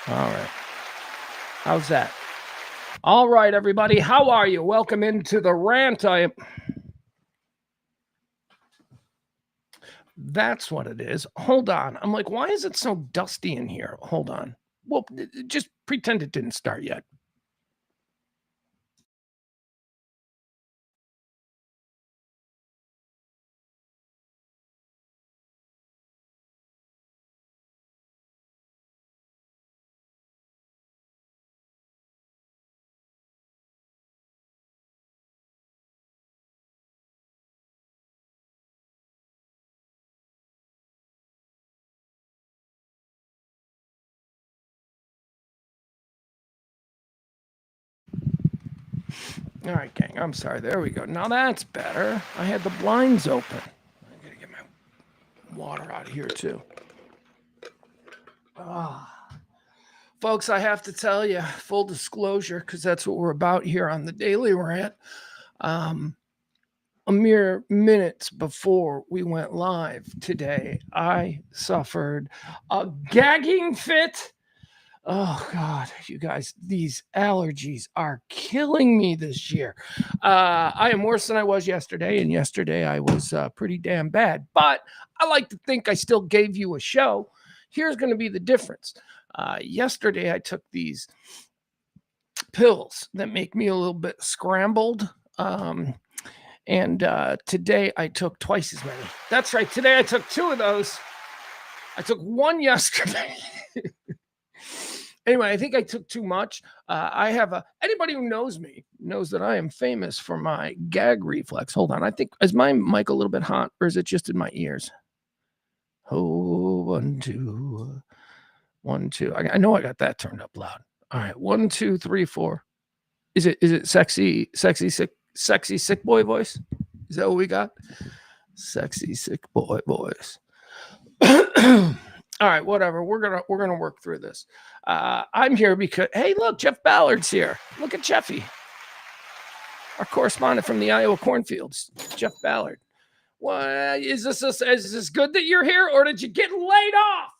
All right. How's that? All right, everybody. How are you? Welcome into the rant. That's what it is. Hold on. I'm like, why is it so dusty in here? Hold on. Well, just pretend it didn't start yet. All right, gang. I'm sorry. There we go. Now that's better. I had the blinds open. I gotta get my water out of here too. Folks, I have to tell you, full disclosure, because that's what we're about here on the Daily Rant. A mere minutes before we went live today, I suffered a gagging fit. Oh God, you guys, these allergies are killing me this year. I am worse than I was yesterday, and yesterday I was pretty damn bad. But I like to think I still gave you a show. Here's going to be the difference. Yesterday I took these pills that make me a little bit scrambled. And today I took twice as many. That's right. Today I took 2 of those. I took 1 yesterday. Anyway, I think I took too much. I have anybody who knows me knows that I am famous for my gag reflex. Hold on. I think, is my mic a little bit hot or is it just in my ears? Oh, 1, 2, 1, 2. I know I got that turned up loud. All right. 1, 2, 3, 4. Is it sexy, sick boy voice? Is that what we got? Sexy sick boy voice. All right, whatever. We're gonna work through this. I'm here because hey, look, Jeff Ballard's here. Look at Jeffy, our correspondent from the Iowa cornfields, Jeff Ballard. What is this? Is this good that you're here, or did you get laid off?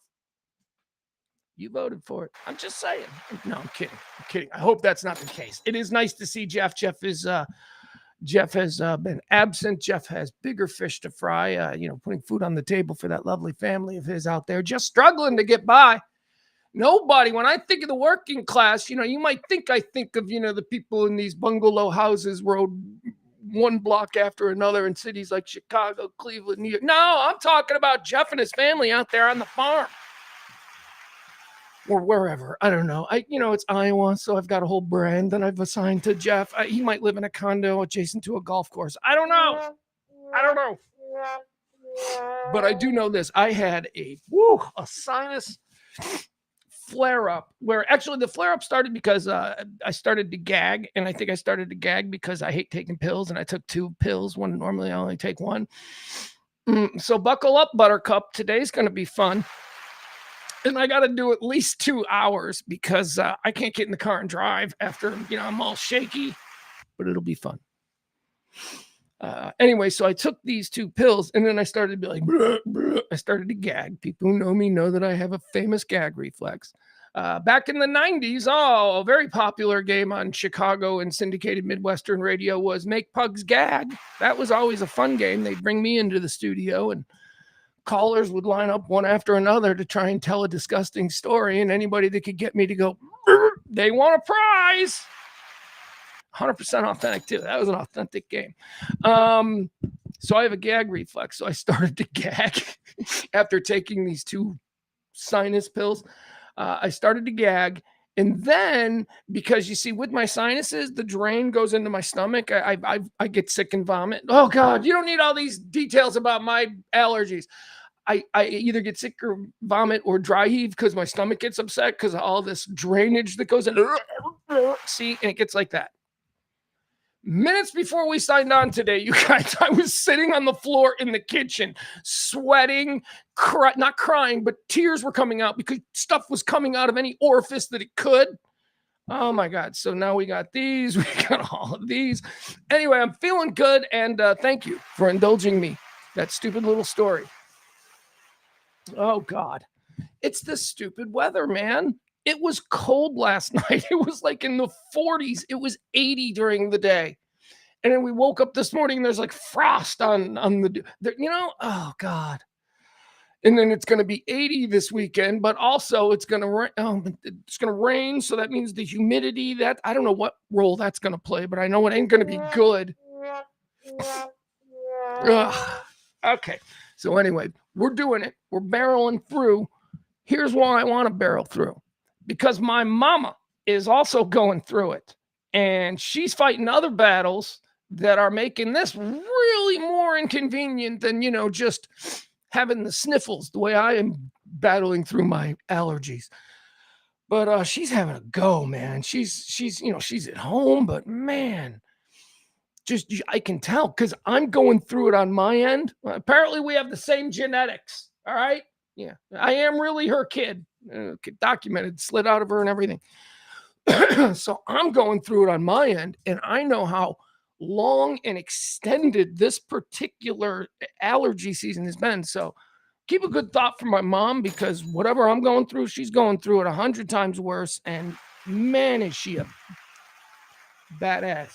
You voted for it. I'm just saying. No, I'm kidding. I'm kidding. I hope that's not the case. It is nice to see Jeff. Jeff has been absent. Jeff has bigger fish to fry, putting food on the table for that lovely family of his out there, just struggling to get by. Nobody, when I think of the working class, you might think I think of, the people in these bungalow houses rode one block after another in cities like Chicago, Cleveland, New York. No, I'm talking about Jeff and his family out there on the farm. Or wherever. I don't know. It's Iowa, so I've got a whole brand that I've assigned to Jeff. He might live in a condo adjacent to a golf course. I don't know. But I do know this. I had a sinus flare up where actually the flare up started because I started to gag. And I think I started to gag because I hate taking pills. And I took 2 pills when normally I only take 1. So buckle up, Buttercup. Today's going to be fun. And I got to do at least 2 hours because I can't get in the car and drive after, I'm all shaky, but it'll be fun. Anyway, so I took these 2 pills and then I started to be like, bruh, bruh. I started to gag. People who know me know that I have a famous gag reflex. Back in the 90s, a very popular game on Chicago and syndicated Midwestern radio was Make Pugs Gag. That was always a fun game. They'd bring me into the studio and callers would line up one after another to try and tell a disgusting story, and anybody that could get me to go, they want a prize. 100% authentic too. That was an authentic game. So I have a gag reflex. So I started to gag after taking these 2 sinus pills. I started to gag. And then, because you see, with my sinuses, the drain goes into my stomach. I get sick and vomit. Oh God, you don't need all these details about my allergies. I either get sick or vomit or dry heave because my stomach gets upset because of all this drainage that goes in. See, and it gets like that. Minutes before we signed on today, you guys, I was sitting on the floor in the kitchen, sweating, not crying, but tears were coming out because stuff was coming out of any orifice that it could. Oh my God. So now we got these, we got all of these. Anyway, I'm feeling good. And thank you for indulging me. That stupid little story. Oh God. It's the stupid weather, man. It was cold last night. It was like in the 40s. It was 80 during the day. And then we woke up this morning and there's like frost on oh God. And then it's going to be 80 this weekend, but also it's going to rain. So that means the humidity, that I don't know what role that's going to play, but I know it ain't going to be good. Ugh. Okay. So anyway, we're doing it. We're barreling through. Here's why I want to barrel through, because my mama is also going through it, and she's fighting other battles that are making this really more inconvenient than, just having the sniffles the way I am battling through my allergies. But she's having a go, man. She's at home, but man, just I can tell because I'm going through it on my end. Apparently, we have the same genetics. All right. Yeah, I am really her kid. Documented, slid out of her and everything. So I'm going through it on my end, and I know how long and extended this particular allergy season has been. So keep a good thought for my mom, because whatever I'm going through, she's going through it 100 times worse. And man, is she a badass.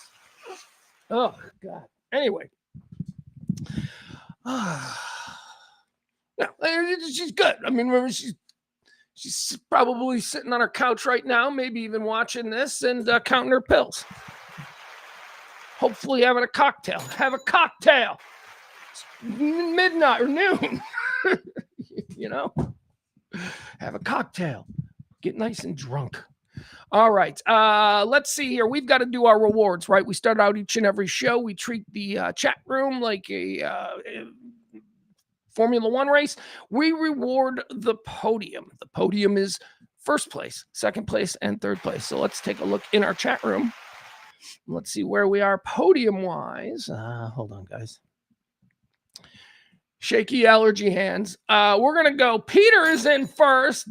Oh, God. Anyway. No, she's good. I mean, remember, she's probably sitting on her couch right now, maybe even watching this and counting her pills. Hopefully having a cocktail. Have a cocktail. It's midnight or noon. Have a cocktail. Get nice and drunk. All right. Let's see here. We've got to do our rewards, right? We start out each and every show. We treat the chat room like a Formula One race. We reward the podium. The podium is first place, second place, and third place. So let's take a look in our chat room. Let's see where we are podium-wise. Hold on, guys. Shaky allergy hands. We're going to go. Peter is in first.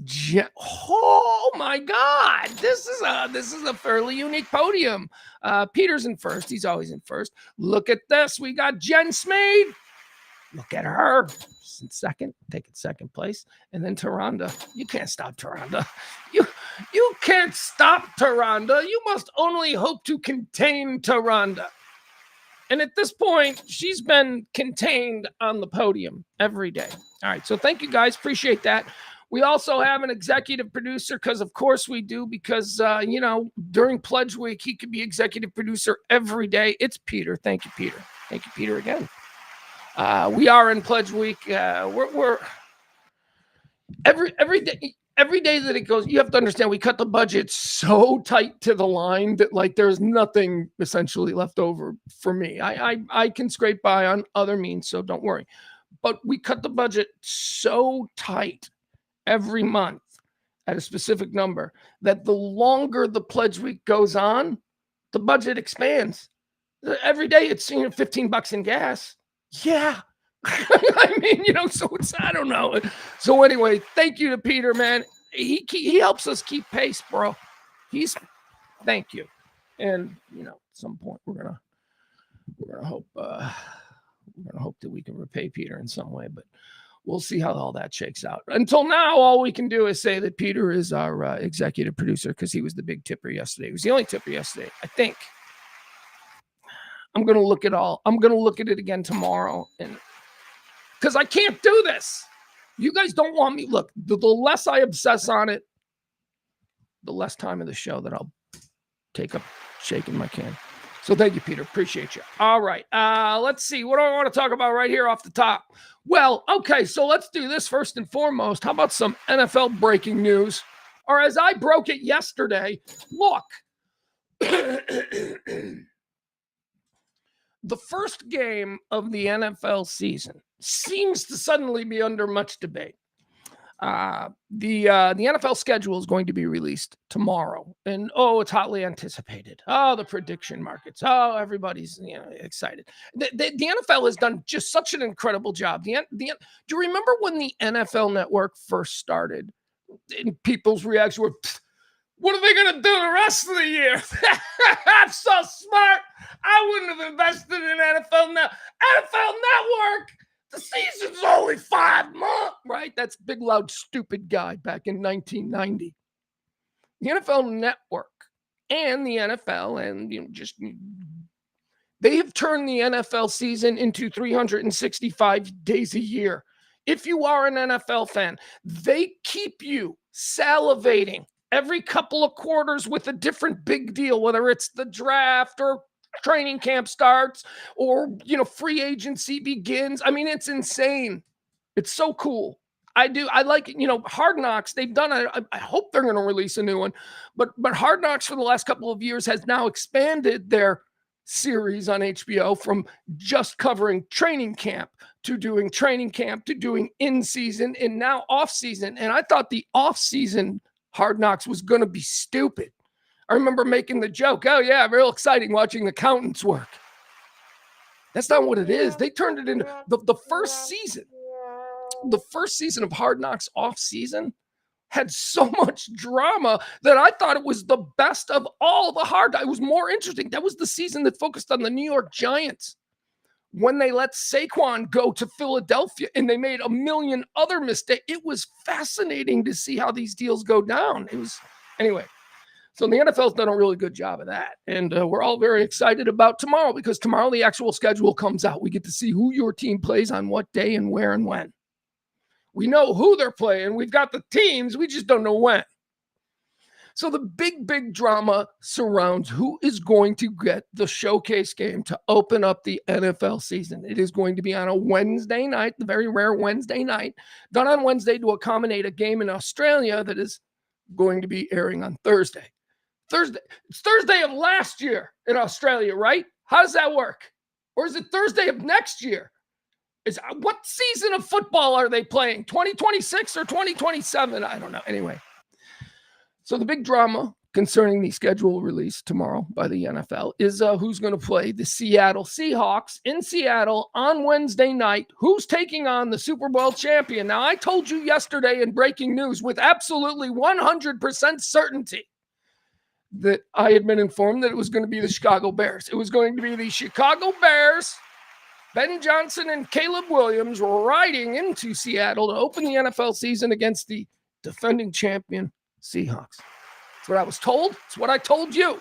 Oh, my God. This is a fairly unique podium. Peter's in first. He's always in first. Look at this. We got Jen Smead. Look at her. She's in second. Taking second place. And then Taronda. You can't stop Taronda. You can't stop Taronda. You must only hope to contain Taronda. And at this point, she's been contained on the podium every day. All right. So thank you, guys. Appreciate that. We also have an executive producer, because of course we do, because, during Pledge Week, he could be executive producer every day. It's Peter. Thank you, Peter. Thank you, Peter, again. We are in Pledge Week. We're every day that it goes, you have to understand, we cut the budget so tight to the line that like there's nothing essentially left over for me. I can scrape by on other means, so don't worry. But we cut the budget so tight every month at a specific number that the longer the Pledge Week goes on, the budget expands. Every day it's $15 in gas. Yeah. I mean, so it's, I don't know. So anyway, thank you to Peter, man. He helps us keep pace, bro. Thank you. And, at some point we're going to hope that we can repay Peter in some way, but we'll see how all that shakes out. Until now, all we can do is say that Peter is our executive producer, because he was the big tipper yesterday. He was the only tipper yesterday, I think. I'm going to look at it again tomorrow, and because I can't do this. You guys don't want me. Look, the less I obsess on it, the less time of the show that I'll take up shaking my can. So thank you, Peter. Appreciate you. All right. Let's see. What do I want to talk about right here off the top? Well, okay. So let's do this first and foremost. How about some NFL breaking news? Or as I broke it yesterday, look. The first game of the NFL season seems to suddenly be under much debate. The NFL schedule is going to be released tomorrow, and it's hotly anticipated. Oh, the prediction markets. Oh, everybody's excited. The NFL has done just such an incredible job. Do you remember when the NFL Network first started? And people's reaction were, what are they going to do the rest of the year? I'm so smart. I wouldn't have invested in NFL Network. The season's only 5 months, right? That's big, loud, stupid guy back in 1990. the NFL Network and the NFL, and they have turned the NFL season into 365 days a year. If you are an NFL fan, they keep you salivating every couple of quarters with a different big deal, whether it's the draft or training camp starts or, free agency begins. I mean, it's insane. It's so cool. I like, Hard Knocks. They've done it. I hope they're going to release a new one, but Hard Knocks for the last couple of years has now expanded their series on HBO from just covering training camp to doing in season and now off season. And I thought the off season Hard Knocks was going to be stupid. I remember making the joke, oh yeah, real exciting watching the accountants work. That's not what it is. They turned it into the first season. The first season of Hard Knocks off season had so much drama that I thought it was the best of all the it was more interesting. That was the season that focused on the New York Giants when they let Saquon go to Philadelphia and they made a million other mistakes. It was fascinating to see how these deals go down. Anyway. So the NFL's done a really good job of that. And we're all very excited about tomorrow because tomorrow the actual schedule comes out. We get to see who your team plays on what day and where and when. We know who they're playing. We've got the teams. We just don't know when. So the big drama surrounds who is going to get the showcase game to open up the NFL season. It is going to be on a Wednesday night, the very rare Wednesday night, done on Wednesday to accommodate a game in Australia that is going to be airing on Thursday. It's Thursday of last year in Australia, right? How does that work? Or is it Thursday of next year? What season of football are they playing? 2026 or 2027? I don't know. Anyway, so the big drama concerning the schedule release tomorrow by the NFL is who's going to play the Seattle Seahawks in Seattle on Wednesday night. Who's taking on the Super Bowl champion? Now, I told you yesterday in breaking news with absolutely 100% certainty that I had been informed that it was going to be the Chicago Bears. It was going to be the Chicago Bears, Ben Johnson and Caleb Williams riding into Seattle to open the NFL season against the defending champion Seahawks. That's what I was told. It's what I told you.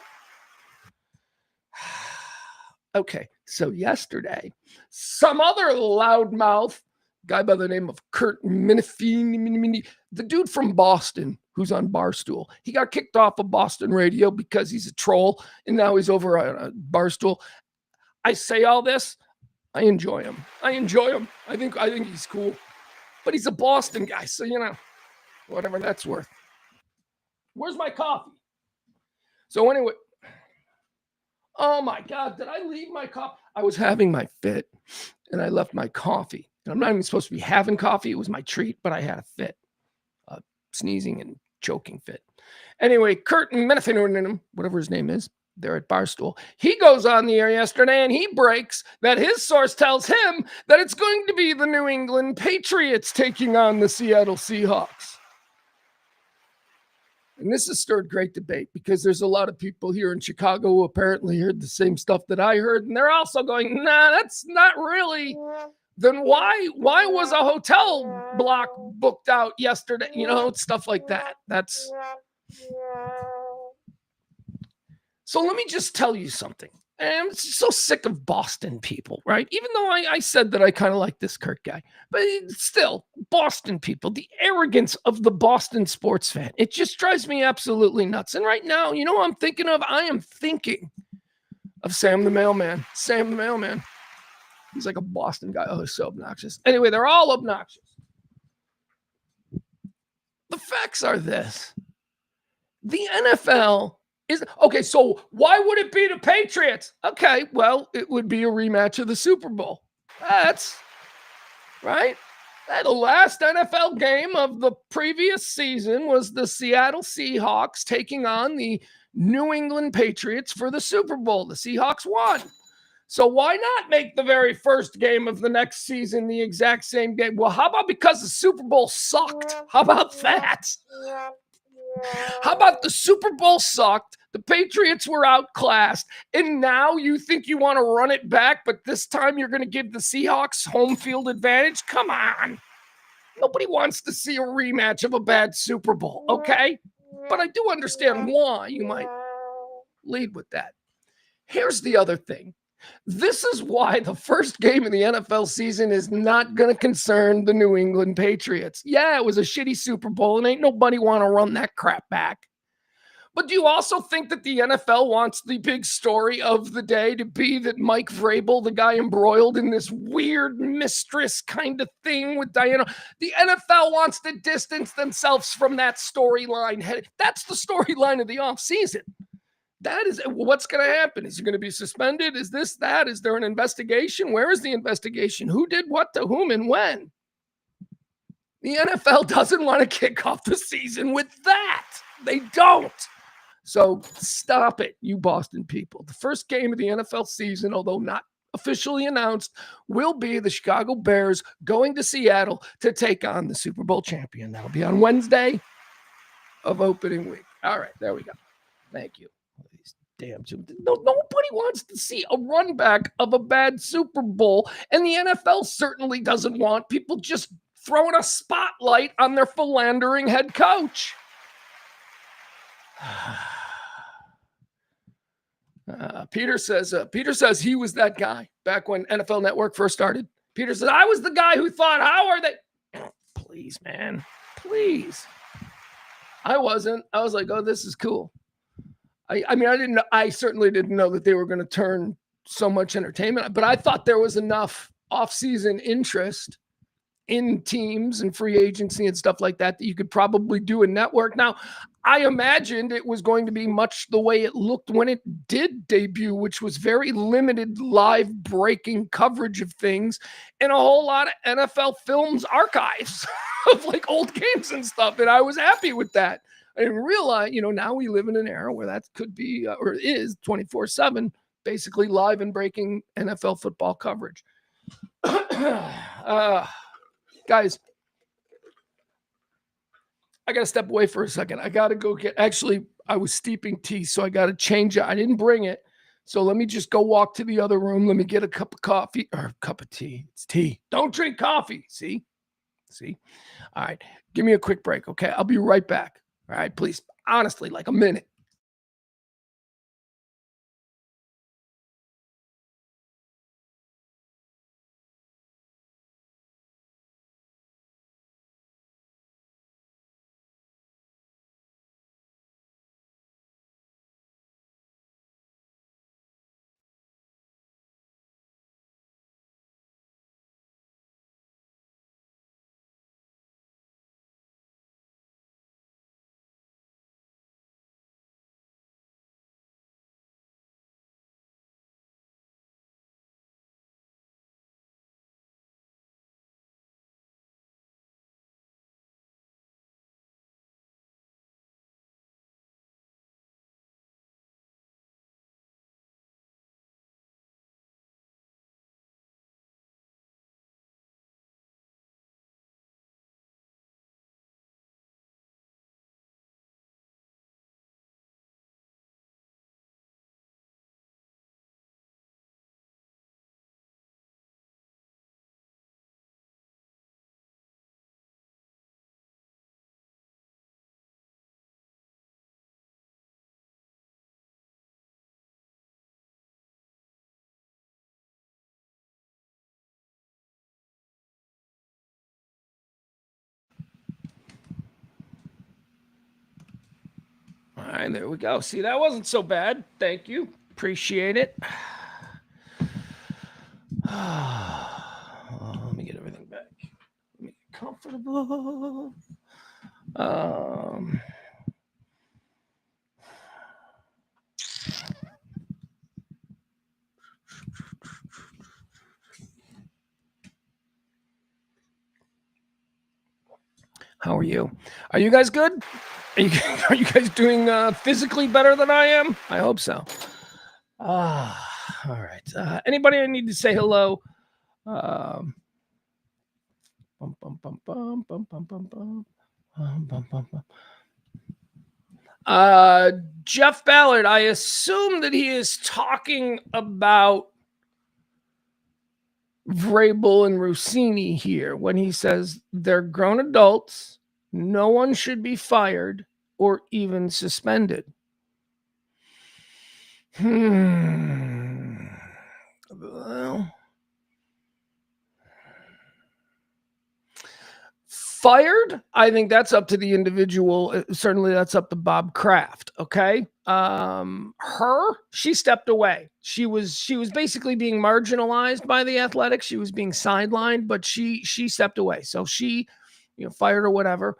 Okay, so yesterday, some other loudmouth guy by the name of Kurt Minifini, the dude from Boston who's on Barstool. He got kicked off of Boston radio because he's a troll, and now he's over on Barstool. I say all this. I enjoy him. I think he's cool. But he's a Boston guy, so, whatever that's worth. Where's my coffee? So anyway, oh my God, did I leave my coffee? I was having my fit, and I left my coffee. And I'm not even supposed to be having coffee. It was my treat, but I had a fit. Sneezing and choking fit. Anyway, Kurt Minifini, whatever his name is, there at Barstool. He goes on the air yesterday and he breaks that his source tells him that it's going to be the New England Patriots taking on the Seattle Seahawks. And this has stirred great debate because there's a lot of people here in Chicago who apparently heard the same stuff that I heard. And they're also going, nah, that's not really. Then why was a hotel block booked out yesterday? Stuff like that. So let me just tell you something. I'm so sick of Boston people, right? Even though I said that I kind of like this Kurt guy, but still, Boston people, the arrogance of the Boston sports fan, it just drives me absolutely nuts. And right now, you know what I'm thinking of? I am thinking of Sam the Mailman. Sam the Mailman. He's like a Boston guy. Oh, he's so obnoxious. Anyway, they're all obnoxious. The facts are this. The NFL is... Okay, so why would it be the Patriots? Okay, well, it would be a rematch of the Super Bowl. That's... Right? The last NFL game of the previous season was the Seattle Seahawks taking on the New England Patriots for the Super Bowl. The Seahawks won. So why not make the very first game of the next season the exact same game? Well, how about because the Super Bowl sucked? How about that? How about the Super Bowl sucked? The Patriots were outclassed, and now you think you want to run it back, but this time you're going to give the Seahawks home field advantage? Come on. Nobody wants to see a rematch of a bad Super Bowl, okay? but I do understand why you might lead with that. Here's the other thing. This is why the first game of the NFL season is not going to concern the New England Patriots. Yeah, it was a shitty Super Bowl, and ain't nobody want to run that crap back. But do you also think that the NFL wants the big story of the day to be that Mike Vrabel, the guy embroiled in this weird mistress kind of thing with Diana? The NFL wants to distance themselves from that storyline. That's the storyline of the offseason. That is what's going to happen. Is he going to be suspended? Is this, that? Is there an investigation? Where is the investigation? Who did what to whom and when? The NFL doesn't want to kick off the season with that. They don't. So stop it, you Boston people. The first game of the NFL season, although not officially announced, will be the Chicago Bears going to Seattle to take on the Super Bowl champion. That'll be on Wednesday of opening week. All right, there we go. Thank you. Damn, nobody wants to see a run back of a bad Super Bowl, and the NFL certainly doesn't want people just throwing a spotlight on their philandering head coach. Peter says he was that guy back when NFL Network first started. Peter says, I was the guy who thought, how are they? Please, man, please. I wasn't. I was like, oh, this is cool. I certainly didn't know that they were going to turn so much entertainment, but I thought there was enough off-season interest in teams and free agency and stuff like that you could probably do a network. Now, I imagined it was going to be much the way it looked when it did debut, which was very limited live breaking coverage of things and a whole lot of NFL Films archives of like old games and stuff. And I was happy with that. I didn't realize, now we live in an era where that could be, or is 24/7, basically live and breaking NFL football coverage. Guys, I got to step away for a second. I got to go I was steeping tea, so I got to change it. I didn't bring it. So let me just go walk to the other room. Let me get a cup of coffee or a cup of tea. It's tea. Don't drink coffee. See? All right. Give me a quick break. Okay. I'll be right back. All right. Please. Honestly, like a minute. All right, there we go. See, that wasn't so bad. Thank you. Appreciate it. Let me get everything back. Let me get comfortable. How are you? Are you guys good? Are you guys doing physically better than I am? I hope so. All right. Anybody I need to say hello? Jeff Ballard, I assume that he is talking about Vrabel and Rossini here when he says they're grown adults. No one should be fired. or even suspended. Well, fired, I think that's up to the individual. Certainly, that's up to Bob Kraft. Okay, she stepped away. She was basically being marginalized by the Athletics. She was being sidelined, but she stepped away. So she, fired or whatever.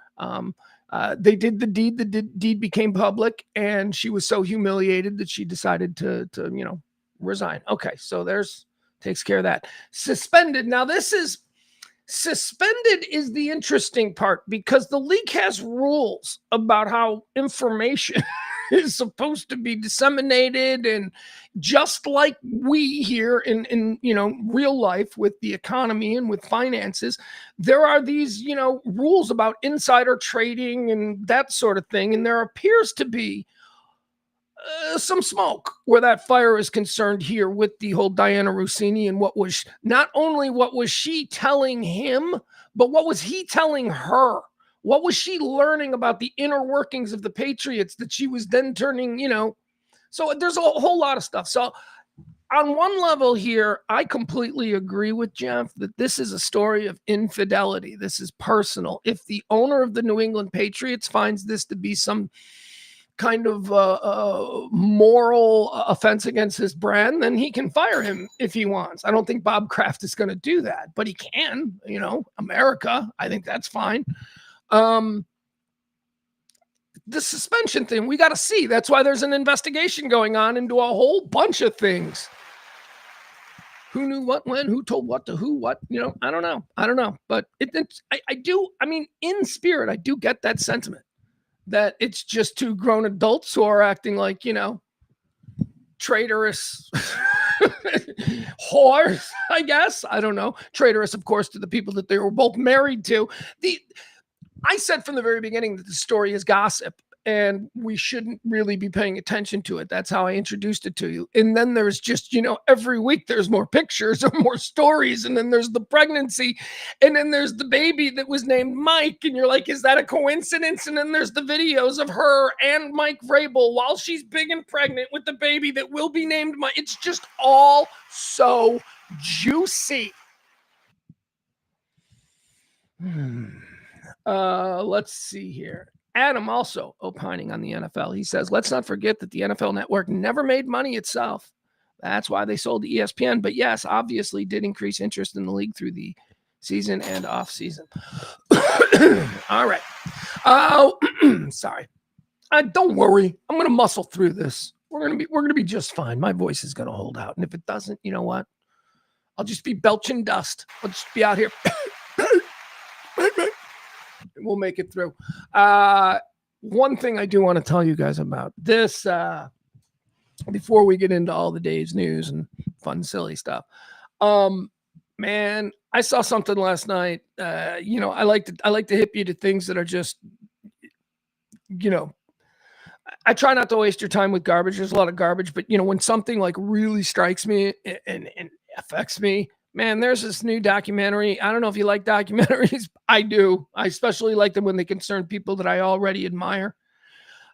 They did the deed. The deed became public, and she was so humiliated that she decided to resign. Okay, so takes care of that. Suspended. Now this is. Suspended is the interesting part because the league has rules about how information is supposed to be disseminated, and just like we here in real life with the economy and with finances, there are these rules about insider trading and that sort of thing, and there appears to be some smoke where that fire is concerned here with the whole Diana Rossini and what was she telling him, but what was he telling her? What was she learning about the inner workings of the Patriots that she was then turning, so there's a whole lot of stuff. So on one level here, I completely agree with Jeff that this is a story of infidelity. This is personal. If the owner of the New England Patriots finds this to be some kind of moral offense against his brand, then he can fire him if he wants. I don't think Bob Kraft is going to do that, but he can, America. I think that's fine. The suspension thing, we got to see. That's why there's an investigation going on into a whole bunch of things. Who knew what, when, who told what to who, what, I don't know. But I do, in spirit, I do get that sentiment. That it's just two grown adults who are acting like, traitorous whores, I guess. I don't know. Traitorous, of course, to the people that they were both married to. I said from the very beginning that the story is gossip and we shouldn't really be paying attention to it. That's how I introduced it to you. And then there's just, every week there's more pictures or more stories. And then there's the pregnancy. And then there's the baby that was named Mike. And you're like, is that a coincidence? And then there's the videos of her and Mike Vrabel while she's big and pregnant with the baby that will be named Mike. It's just all so juicy. Let's see here. Adam also opining on the NFL. He says, let's not forget that the NFL Network never made money itself. That's why they sold to ESPN. But yes, obviously did increase interest in the league through the season and off season. All right. Sorry. Don't worry. I'm going to muscle through this. We're going to be just fine. My voice is going to hold out. And if it doesn't, you know what? I'll just be belching dust. I'll just be out here. We'll make it through. One thing I do want to tell you guys about this before we get into all the day's news and fun, silly stuff. Man, I saw something last night. I like to hip you to things that are just, I try not to waste your time with garbage. There's a lot of garbage, but when something like really strikes me and affects me, man, there's this new documentary. I don't know if you like documentaries. I do. I especially like them when they concern people that I already admire.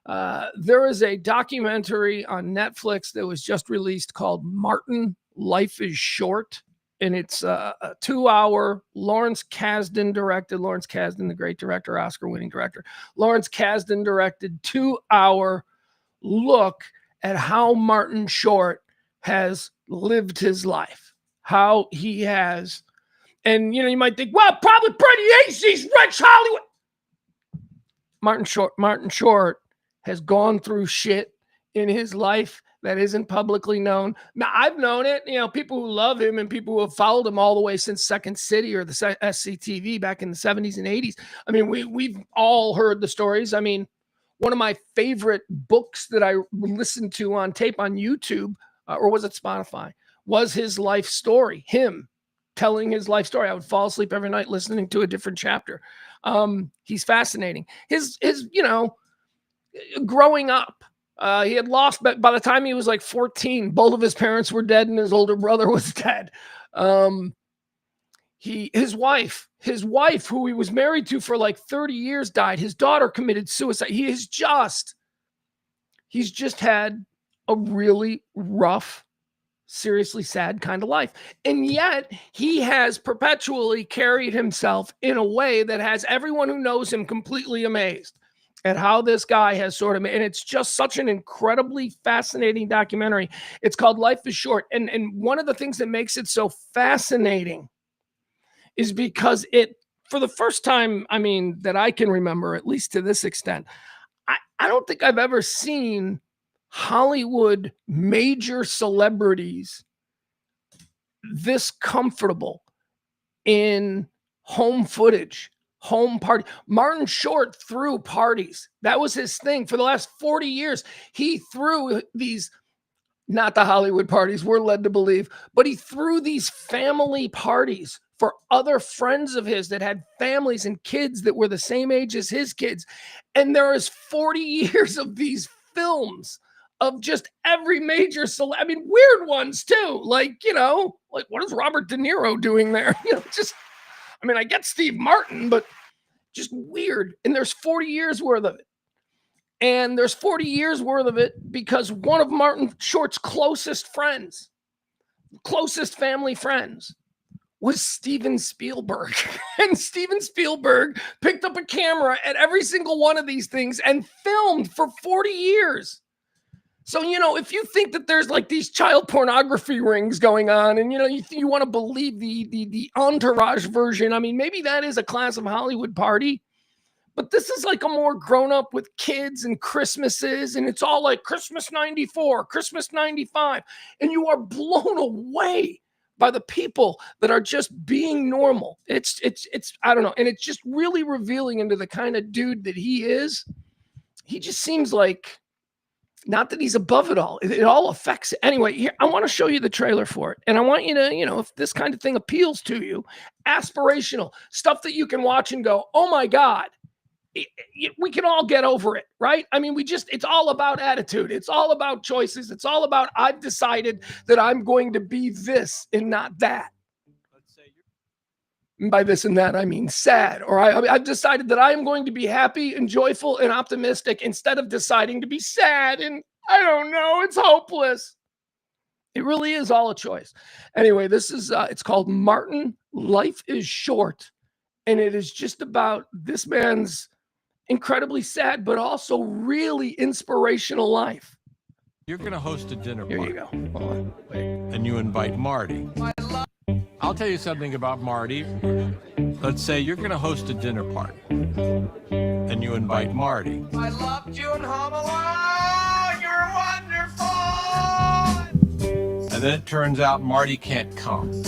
There is a documentary on Netflix that was just released called Martin, Life is Short. And it's a 2-hour Lawrence Kasdan directed. Lawrence Kasdan, the great director, Oscar-winning director. Lawrence Kasdan directed 2-hour look at how Martin Short has lived his life. How he has, and you might think, well, probably pretty easy, he's rich Hollywood. Martin Short has gone through shit in his life that isn't publicly known. Now, I've known it, people who love him and people who have followed him all the way since Second City or the SCTV back in the 70s and 80s. We've all heard the stories. One of my favorite books that I listened to on tape on YouTube, or was it Spotify, was his life story, him telling his life story. I would fall asleep every night listening to a different chapter. He's fascinating. His growing up, he had lost, but by the time he was like 14, both of his parents were dead and his older brother was dead. his wife, who he was married to for like 30 years, died. His daughter committed suicide. He's just had a really rough, seriously sad kind of life. And yet he has perpetually carried himself in a way that has everyone who knows him completely amazed at how this guy has sort of, and it's just such an incredibly fascinating documentary. It's called Life is Short. And one of the things that makes it so fascinating is because it, for the first time, I mean, that I can remember, at least to this extent, I don't think I've ever seen Hollywood major celebrities this comfortable in home footage, home party. Martin Short threw parties. That was his thing for the last 40 years. He threw these, not the Hollywood parties we're led to believe, but he threw these family parties for other friends of his that had families and kids that were the same age as his kids. And there is 40 years of these films of just every major I mean, weird ones too. Like, you know, like what is Robert De Niro doing there? You know, just, I mean, I get Steve Martin, but just weird. And there's 40 years worth of it. And there's 40 years worth of it because one of Martin Short's closest friends, closest family friends, was Steven Spielberg. And Steven Spielberg picked up a camera at every single one of these things and filmed for 40 years. So, you know, if you think that there's like these child pornography rings going on and, you know, you want to believe the Entourage version, I mean, maybe that is a class of Hollywood party. But this is like a more grown up with kids and Christmases. And it's all like Christmas 94, Christmas 95. And you are blown away by the people that are just being normal. It's I don't know. And it's just really revealing into the kind of dude that he is. He just seems like, not that he's above it all. It all affects it. Anyway, here, I want to show you the trailer for it. And I want you to, you know, if this kind of thing appeals to you, aspirational stuff that you can watch and go, oh my God, we can all get over it, right? I mean, it's all about attitude. It's all about choices. It's all about, I've decided that I'm going to be this and not that. And by this and that, I mean sad. Or I've decided that I am going to be happy and joyful and optimistic instead of deciding to be sad. And I don't know, it's hopeless. It really is all a choice. Anyway, this is, it's called Martin, Life is Short. And it is just about this man's incredibly sad, but also really inspirational life. You're going to host a dinner party. Here you go. Hold on. Wait. And you invite Marty. I'll tell you something about Marty. Let's say you're going to host a dinner party. And you invite Marty. I loved you in Home Alone. You're wonderful. And then it turns out Marty can't come.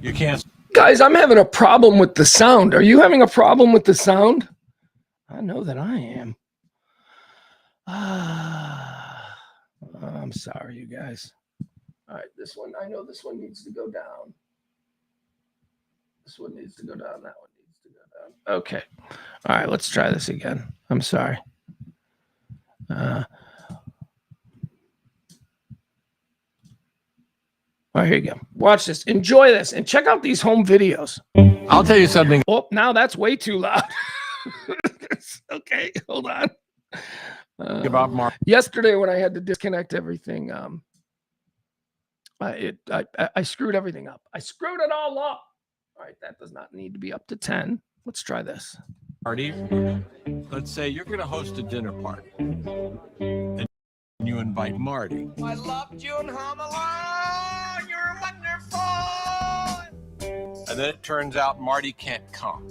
You can't. Guys, I'm having a problem with the sound. Are you having a problem with the sound? I know that I am. I'm sorry, you guys. All right, this one, I know this one needs to go down. This one needs to go down. That one needs to go down. Okay. All right, let's try this again. I'm sorry. All right, here you go. Watch this. Enjoy this. And check out these home videos. I'll tell you something. Oh, now that's way too loud. Okay, hold on. About Marty. Yesterday when I had to disconnect everything, I screwed everything up. I screwed it all up. All right, that does not need to be up to 10. Let's try this. Marty, let's say you're going to host a dinner party. And you invite Marty. I loved you in Home Alone. You're wonderful. And then it turns out Marty can't come.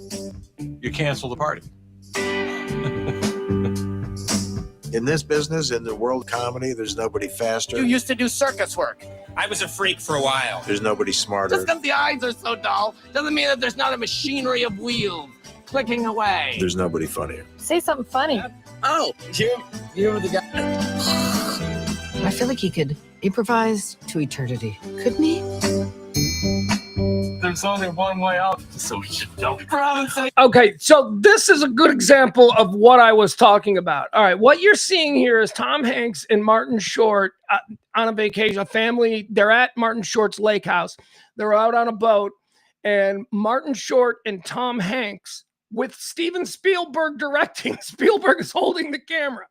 You cancel the party. In this business, in the world comedy, there's nobody faster. You used to do circus work. I was a freak for a while. There's nobody smarter. Just because the eyes are so dull doesn't mean that there's not a machinery of wheels clicking away. There's nobody funnier. Say something funny. Oh, you were the guy. I feel like he could improvise to eternity, couldn't he? There's only one way out, so we should jump. Okay, so this is a good example of what I was talking about. All right, what you're seeing here is Tom Hanks and Martin Short on a vacation, a family. They're at Martin Short's lake house. They're out on a boat, and Martin Short and Tom Hanks with Steven Spielberg directing. Spielberg is holding the camera.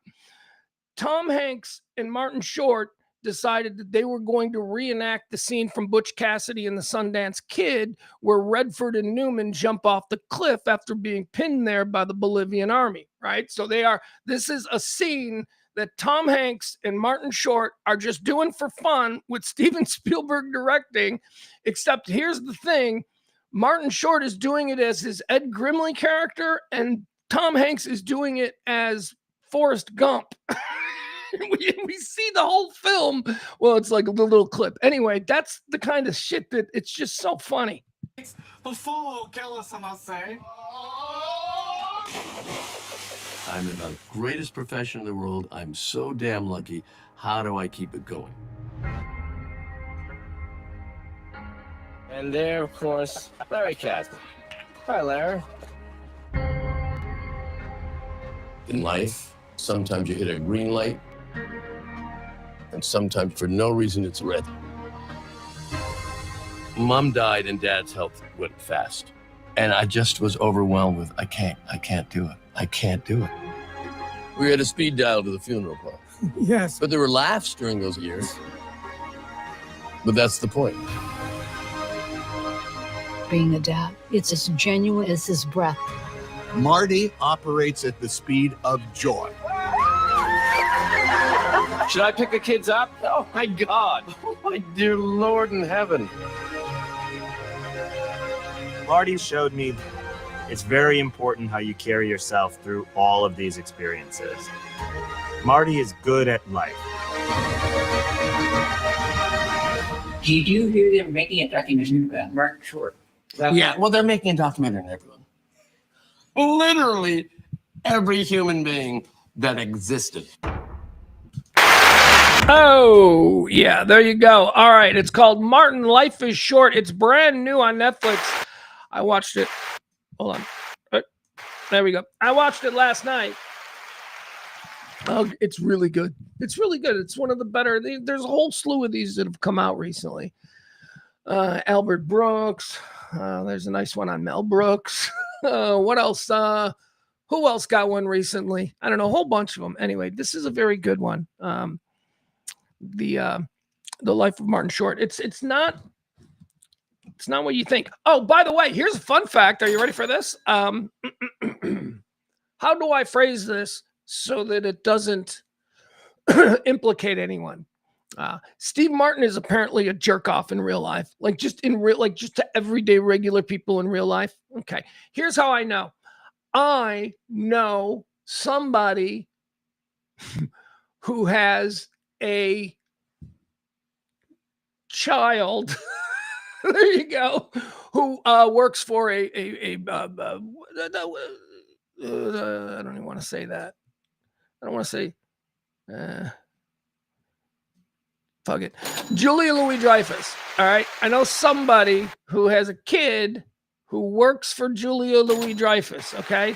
Tom Hanks and Martin Short decided that they were going to reenact the scene from Butch Cassidy and the Sundance Kid where Redford and Newman jump off the cliff after being pinned there by the Bolivian army, right? So this is a scene that Tom Hanks and Martin Short are just doing for fun with Steven Spielberg directing, except here's the thing, Martin Short is doing it as his Ed Grimley character, and Tom Hanks is doing it as Forrest Gump. we see the whole film. Well, it's like a little clip. Anyway, that's the kind of shit that it's just so funny. I'm in the greatest profession in the world. I'm so damn lucky. How do I keep it going? And there, of course, Larry Kasdan. Hi, Larry. In life, sometimes you hit a green light, and sometimes for no reason it's red. Mom died and Dad's health went fast. And I just was overwhelmed with, I can't do it. I can't do it. We had a speed dial to the funeral parlor. Yes. But there were laughs during those years. But that's the point. Being a dad, it's as genuine as his breath. Marty operates at the speed of joy. Should I pick the kids up? Oh, my God. Oh, my dear Lord in heaven. Marty showed me it's very important how you carry yourself through all of these experiences. Marty is good at life. Did you hear them making a documentary about Martin Short? Yeah, well, they're making a documentary on everyone. Literally every human being that existed. Oh, yeah, there you go. All right, it's called Martin, Life is Short. It's brand new on Netflix. I watched it. Hold on. There we go. I watched it last night. Oh, it's really good. It's really good. It's one of the better. There's a whole slew of these that have come out recently. Albert Brooks. There's a nice one on Mel Brooks. What else? Who else got one recently? I don't know. A whole bunch of them. Anyway, this is a very good one. The Life of Martin Short. It's not what you think. Oh, by the way, here's a fun fact. Are you ready for this? How do I phrase this so that it doesn't implicate anyone? Steve Martin is apparently a jerk off in real life, just to everyday regular people in real life. Okay, here's how I know. I know somebody who has a child. There you go. Who works for I don't even want to say that. I don't want to say. Fuck it. Julia Louis-Dreyfus. All right. I know somebody who has a kid who works for Julia Louis-Dreyfus. Okay.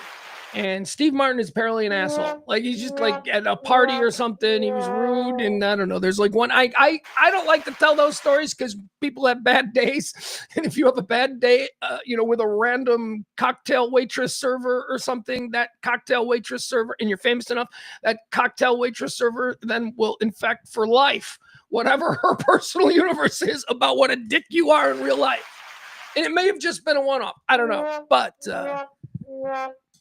And Steve Martin is apparently an asshole. He's just at a party or something. He was rude, and I don't know. There's one. I don't like to tell those stories because people have bad days, and if you have a bad day, with a random cocktail waitress server or something, that cocktail waitress server, and you're famous enough, that cocktail waitress server then will infect for life whatever her personal universe is about what a dick you are in real life. And it may have just been a one-off. I don't know, but.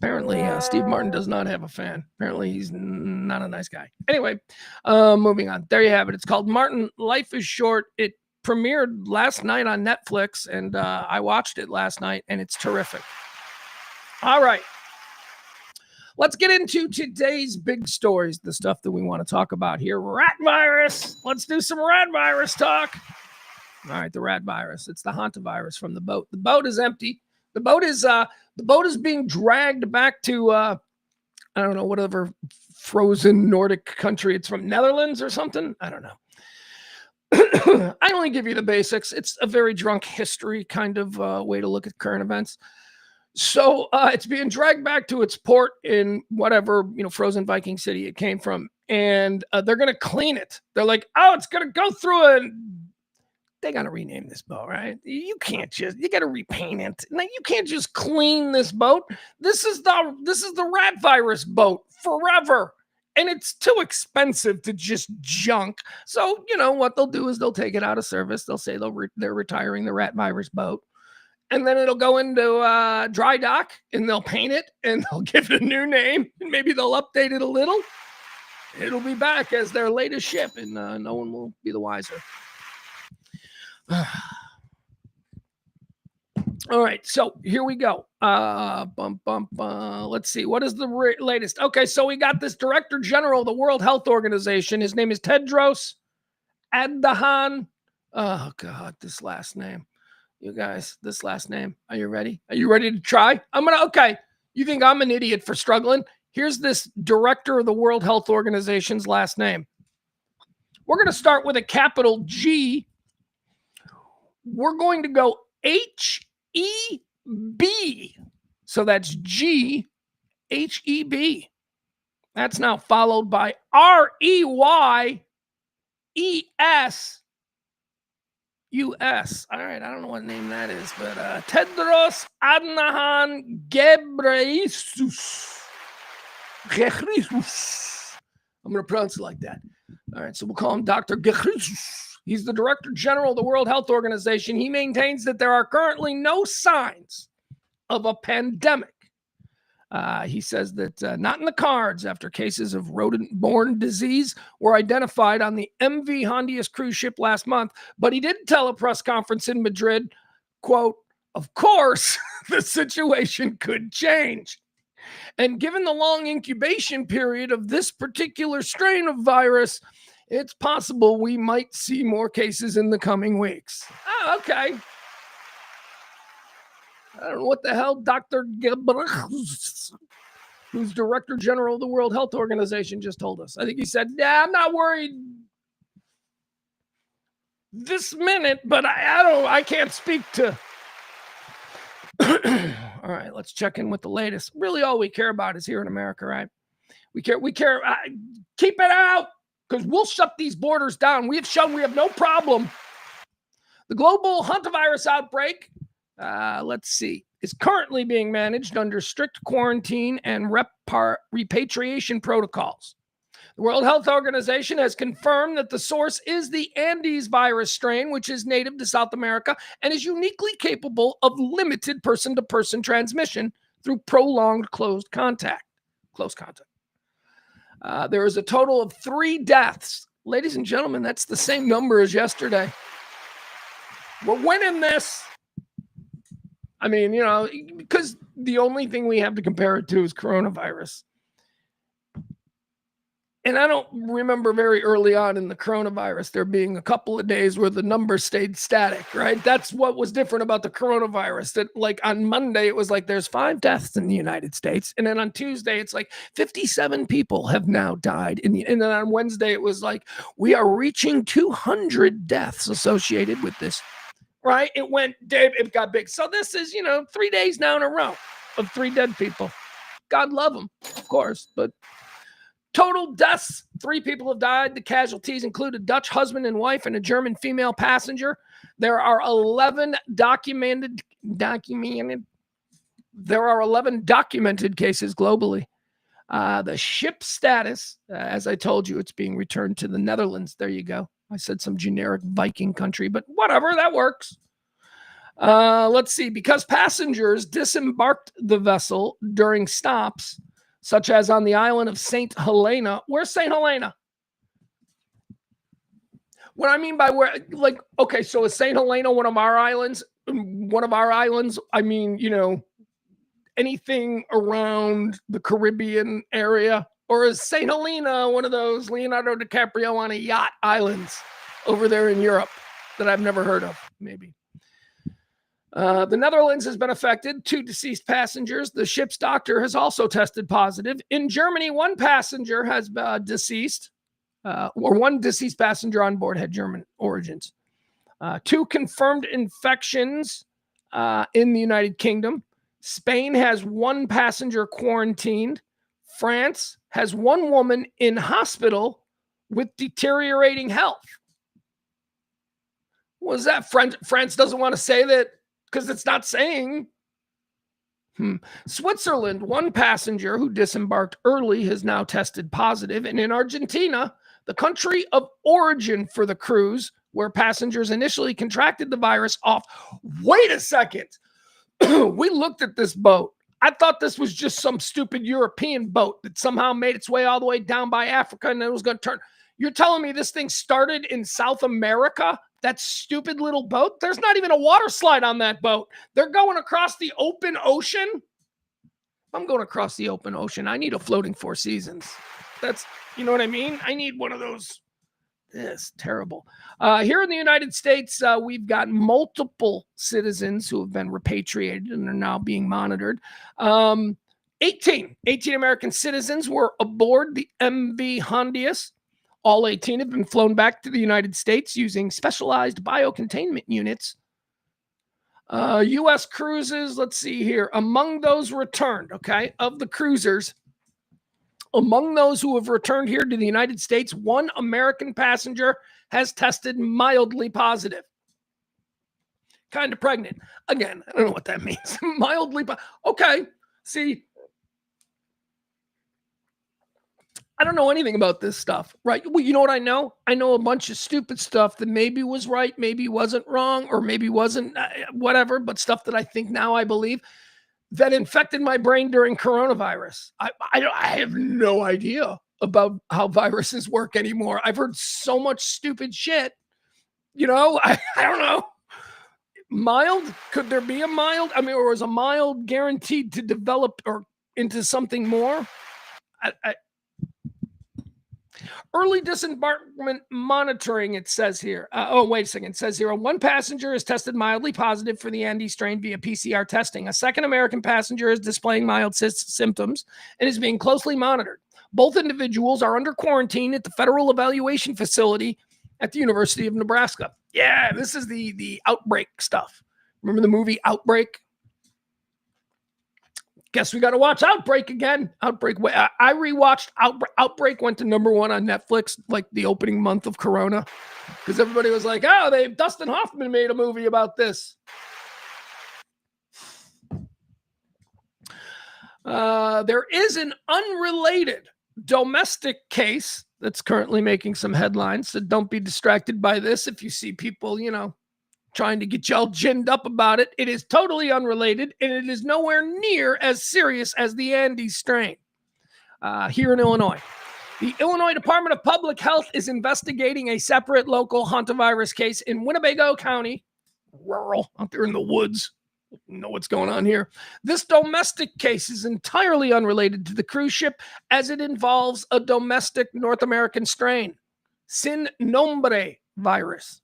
Apparently, Steve Martin does not have a fan. Apparently, he's not a nice guy. Anyway, moving on. There you have it. It's called Martin, Life is Short. It premiered last night on Netflix, and I watched it last night, and it's terrific. All right. Let's get into today's big stories, the stuff that we want to talk about here. Rat virus. Let's do some rat virus talk. All right, the rat virus. It's the hantavirus from the boat. The boat is empty. The boat is being dragged back to I don't know, whatever frozen Nordic country it's from, Netherlands or something. I don't know. I only give you the basics. It's a very drunk history kind of way to look at current events. So it's being dragged back to its port in whatever, frozen Viking city it came from. And they're going to clean it. They're like, oh, it's going to go through a they got to rename this boat, right? You can't just, you got to repaint it. Now, you can't just clean this boat. This is the rat virus boat forever. And it's too expensive to just junk. So, you know, what they'll do is they'll take it out of service. They'll say they're retiring the rat virus boat. And then it'll go into dry dock and they'll paint it and they'll give it a new name. And maybe they'll update it a little. It'll be back as their latest ship and no one will be the wiser. All right, so here we go. Let's see. What is the latest? Okay, so we got this Director General of the World Health Organization. His name is Tedros Adhanom. Oh, God, this last name. You guys, this last name. Are you ready? Are you ready to try? Okay. You think I'm an idiot for struggling? Here's this Director of the World Health Organization's last name. We're going to start with a capital G. We're going to go H-E-B. So that's G-H-E-B. That's now followed by R-E-Y-E-S-U-S. All right, I don't know what name that is, but Tedros Adhanom Ghebreyesus. I'm going to pronounce it like that. All right, so we'll call him Dr. Ghebreyesus. He's the Director General of the World Health Organization. He maintains that there are currently no signs of a pandemic. He says that not in the cards after cases of rodent-borne disease were identified on the MV Hondias cruise ship last month. But he did tell a press conference in Madrid, quote, "Of course, the situation could change. And given the long incubation period of this particular strain of virus, it's possible we might see more cases in the coming weeks." Oh, okay. I don't know what the hell Dr. Ghebreyesus, who's Director General of the World Health Organization, just told us. I think he said, "Yeah, I'm not worried this minute, but I can't speak to." All right, let's check in with the latest. Really, all we care about is here in America, right? We care. Keep it out, because we'll shut these borders down. We have shown we have no problem. The global hantavirus outbreak, let's see, is currently being managed under strict quarantine and repatriation protocols. The World Health Organization has confirmed that the source is the Andes virus strain, which is native to South America and is uniquely capable of limited person-to-person transmission through prolonged close contact. There is a total of 3 deaths. Ladies and gentlemen, that's the same number as yesterday. We're winning this. I mean, you know, because the only thing we have to compare it to is coronavirus. And I don't remember very early on in the coronavirus there being a couple of days where the number stayed static, right? That's what was different about the coronavirus. That like on Monday, it was like there's 5 deaths in the United States. And then on Tuesday, it's like 57 people have now died. And then on Wednesday, it was like we are reaching 200 deaths associated with this, right? It got big. So this is, 3 days now in a row of 3 dead people. God love them, of course, but total deaths, 3 people have died. The casualties include a Dutch husband and wife and a German female passenger. There are 11 documented cases globally. The ship status, as I told you, it's being returned to the Netherlands. There you go. I said some generic Viking country, but whatever, that works. Let's see. Because passengers disembarked the vessel during stops, such as on the island of St. Helena. Where's St. Helena? What I mean by where, like, okay, so is St. Helena one of our islands? One of our islands, I mean, anything around the Caribbean area? Or is St. Helena one of those Leonardo DiCaprio on a yacht islands over there in Europe that I've never heard of? Maybe. The Netherlands has been affected. 2 deceased passengers. The ship's doctor has also tested positive. In Germany, 1 passenger has deceased, or 1 deceased passenger on board had German origins. 2 confirmed infections in the United Kingdom. Spain has 1 passenger quarantined. France has 1 woman in hospital with deteriorating health. Was that France doesn't want to say that because it's not saying. Switzerland, one passenger who disembarked early has now tested positive. And in Argentina, the country of origin for the cruise, where passengers initially contracted the virus off. Wait a second. We looked at this boat. I thought this was just some stupid European boat that somehow made its way all the way down by Africa and then was going to turn. You're telling me this thing started in South America? That stupid little boat? There's not even a water slide on that boat. They're going across the open ocean. If I'm going across the open ocean, I need a floating Four Seasons. That's, you know what I mean? I need one of those. This terrible. Here in the United States, we've got multiple citizens who have been repatriated and are now being monitored. 18 American citizens were aboard the MV Hondius. All 18 have been flown back to the United States using specialized biocontainment units. U.S. cruises, let's see here. Among those returned, okay, of the cruisers, among those who have returned here to the United States, one American passenger has tested mildly positive. Kind of pregnant. Again, I don't know what that means. Mildly okay, see, I don't know anything about this stuff, right? Well, you know what I know? I know a bunch of stupid stuff that maybe was right, maybe wasn't wrong, or maybe wasn't whatever, but stuff that I think now I believe that infected my brain during coronavirus. I have no idea about how viruses work anymore. I've heard so much stupid shit. You know, I don't know. Mild? Could there be a mild? I mean, or is a mild guaranteed to develop or into something more? Early disembarkment monitoring, it says here. Wait a second. It says here, one passenger is tested mildly positive for the Andes strain via PCR testing. A second American passenger is displaying mild symptoms and is being closely monitored. Both individuals are under quarantine at the Federal Evaluation Facility at the University of Nebraska. Yeah, this is the outbreak stuff. Remember the movie Outbreak? Guess we got to watch Outbreak again. Outbreak. I rewatched Outbreak. Outbreak went to #1 on Netflix like the opening month of Corona because everybody was like, "Oh, Dustin Hoffman made a movie about this." There is an unrelated domestic case that's currently making some headlines. So don't be distracted by this. If you see people, trying to get y'all ginned up about it. It is totally unrelated, and it is nowhere near as serious as the Andes strain here in Illinois. The Illinois Department of Public Health is investigating a separate local hantavirus case in Winnebago County, rural, out there in the woods. You know what's going on here. This domestic case is entirely unrelated to the cruise ship as it involves a domestic North American strain, Sin Nombre virus,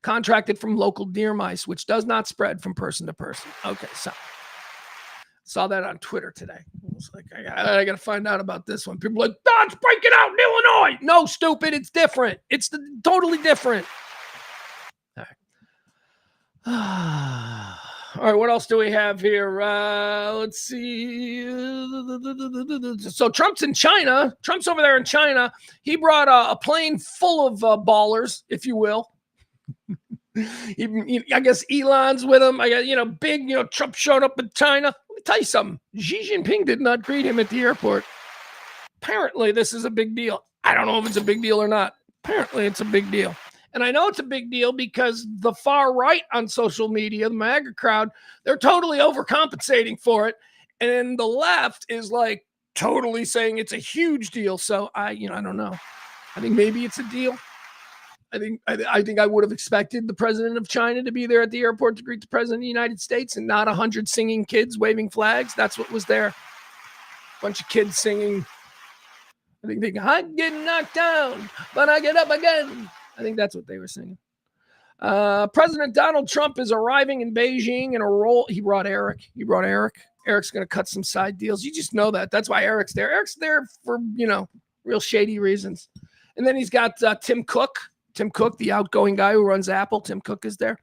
contracted from local deer mice, which does not spread from person to person. Okay, so saw that on Twitter today. I was like, I got to find out about this one. People are like, it's breaking out in Illinois. No, stupid. It's different. It's totally different. All right. All right, what else do we have here? Let's see. So Trump's in China. Trump's over there in China. He brought a plane full of ballers, if you will. I guess Elon's with him. I got, big, Trump showed up in China. Let me tell you something. Xi Jinping did not greet him at the airport. Apparently, this is a big deal. I don't know if it's a big deal or not. Apparently, it's a big deal. And I know it's a big deal because the far right on social media, the MAGA crowd, they're totally overcompensating for it. And the left is like totally saying it's a huge deal. So I don't know. I think maybe it's a deal. I think I would have expected the president of China to be there at the airport to greet the president of the United States and not 100 singing kids waving flags. That's what was there. Bunch of kids singing. I think I'm getting knocked down, but I get up again. I think that's what they were singing. President Donald Trump is arriving in Beijing in a role. He brought Eric. Eric's going to cut some side deals. You just know that. That's why Eric's there. Eric's there for, real shady reasons. And then he's got Tim Cook. Tim Cook, the outgoing guy who runs Apple. Tim Cook is there.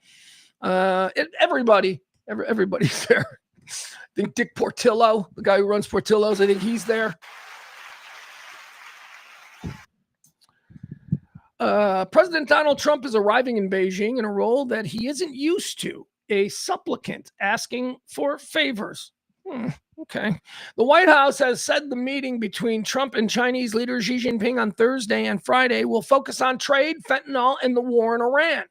Everybody's there. I think Dick Portillo, the guy who runs Portillo's, I think he's there. President Donald Trump is arriving in Beijing in a role that he isn't used to, a supplicant asking for favors. Okay. The White House has said the meeting between Trump and Chinese leader Xi Jinping on Thursday and Friday will focus on trade, fentanyl, and the war in Iran,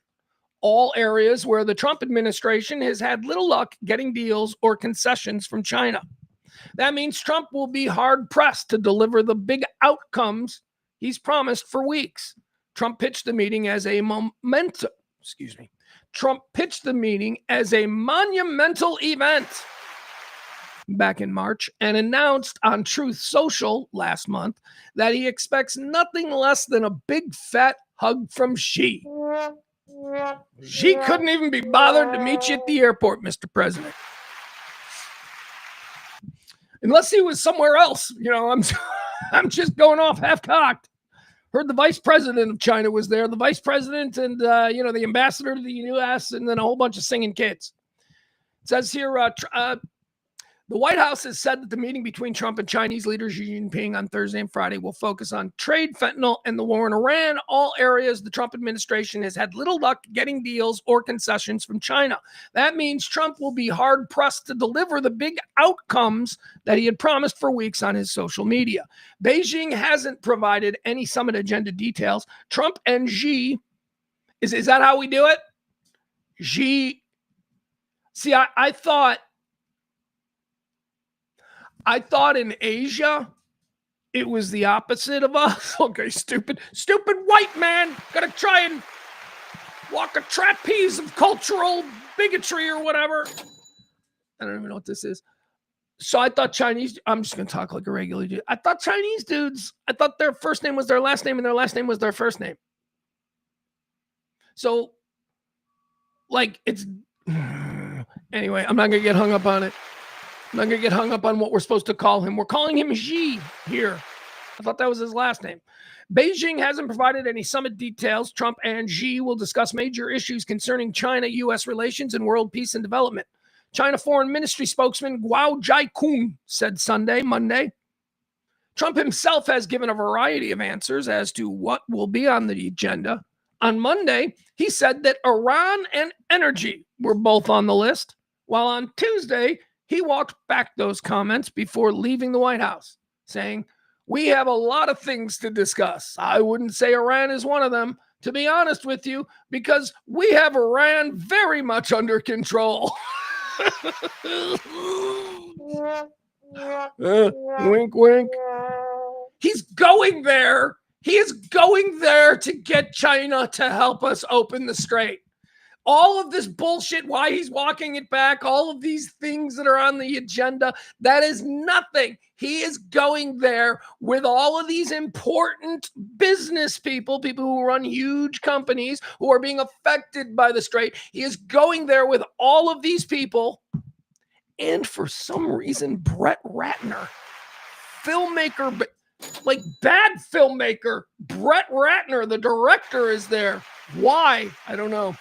all areas where the Trump administration has had little luck getting deals or concessions from China. That means Trump will be hard-pressed to deliver the big outcomes he's promised for weeks. Trump pitched the meeting as a monumental event back in March and announced on Truth Social last month that he expects nothing less than a big fat hug from Xi. Xi couldn't even be bothered to meet you at the airport, Mr. President. Unless he was somewhere else. You know, I'm just going off half-cocked. Heard the vice president of China was there, the vice president and, the ambassador to the U.S., and then a whole bunch of singing kids. It says here, the White House has said that the meeting between Trump and Chinese leader Xi Jinping on Thursday and Friday will focus on trade, fentanyl, and the war in Iran, all areas the Trump administration has had little luck getting deals or concessions from China. That means Trump will be hard-pressed to deliver the big outcomes that he had promised for weeks on his social media. Beijing hasn't provided any summit agenda details. Trump and Xi, is that how we do it? Xi, see, I thought in Asia, it was the opposite of us. Okay, stupid white man gonna try and walk a trapeze of cultural bigotry or whatever. I don't even know what this is. So I thought Chinese, I'm just gonna talk like a regular dude. I thought Chinese dudes, I thought their first name was their last name and their last name was their first name. So, like, it's, anyway, I'm not gonna get hung up on it. I'm not going to get hung up on what we're supposed to call him. We're calling him Xi here. I thought that was his last name. Beijing hasn't provided any summit details. Trump and Xi will discuss major issues concerning China-U.S. relations and world peace and development. China Foreign Ministry spokesman Guo Jiakun said Monday. Trump himself has given a variety of answers as to what will be on the agenda. On Monday, he said that Iran and energy were both on the list, while on Tuesday, he walked back those comments before leaving the White House, saying, "We have a lot of things to discuss. I wouldn't say Iran is one of them, to be honest with you, because we have Iran very much under control." Wink, wink. He's going there. He is going there to get China to help us open the strait. All of this bullshit, why he's walking it back, all of these things that are on the agenda, that is nothing. He is going there with all of these important business people who run huge companies who are being affected by the strait. He is going there with all of these people. And for some reason, Brett Ratner, filmmaker, but like bad filmmaker, Brett Ratner, the director, is there. Why? I don't know.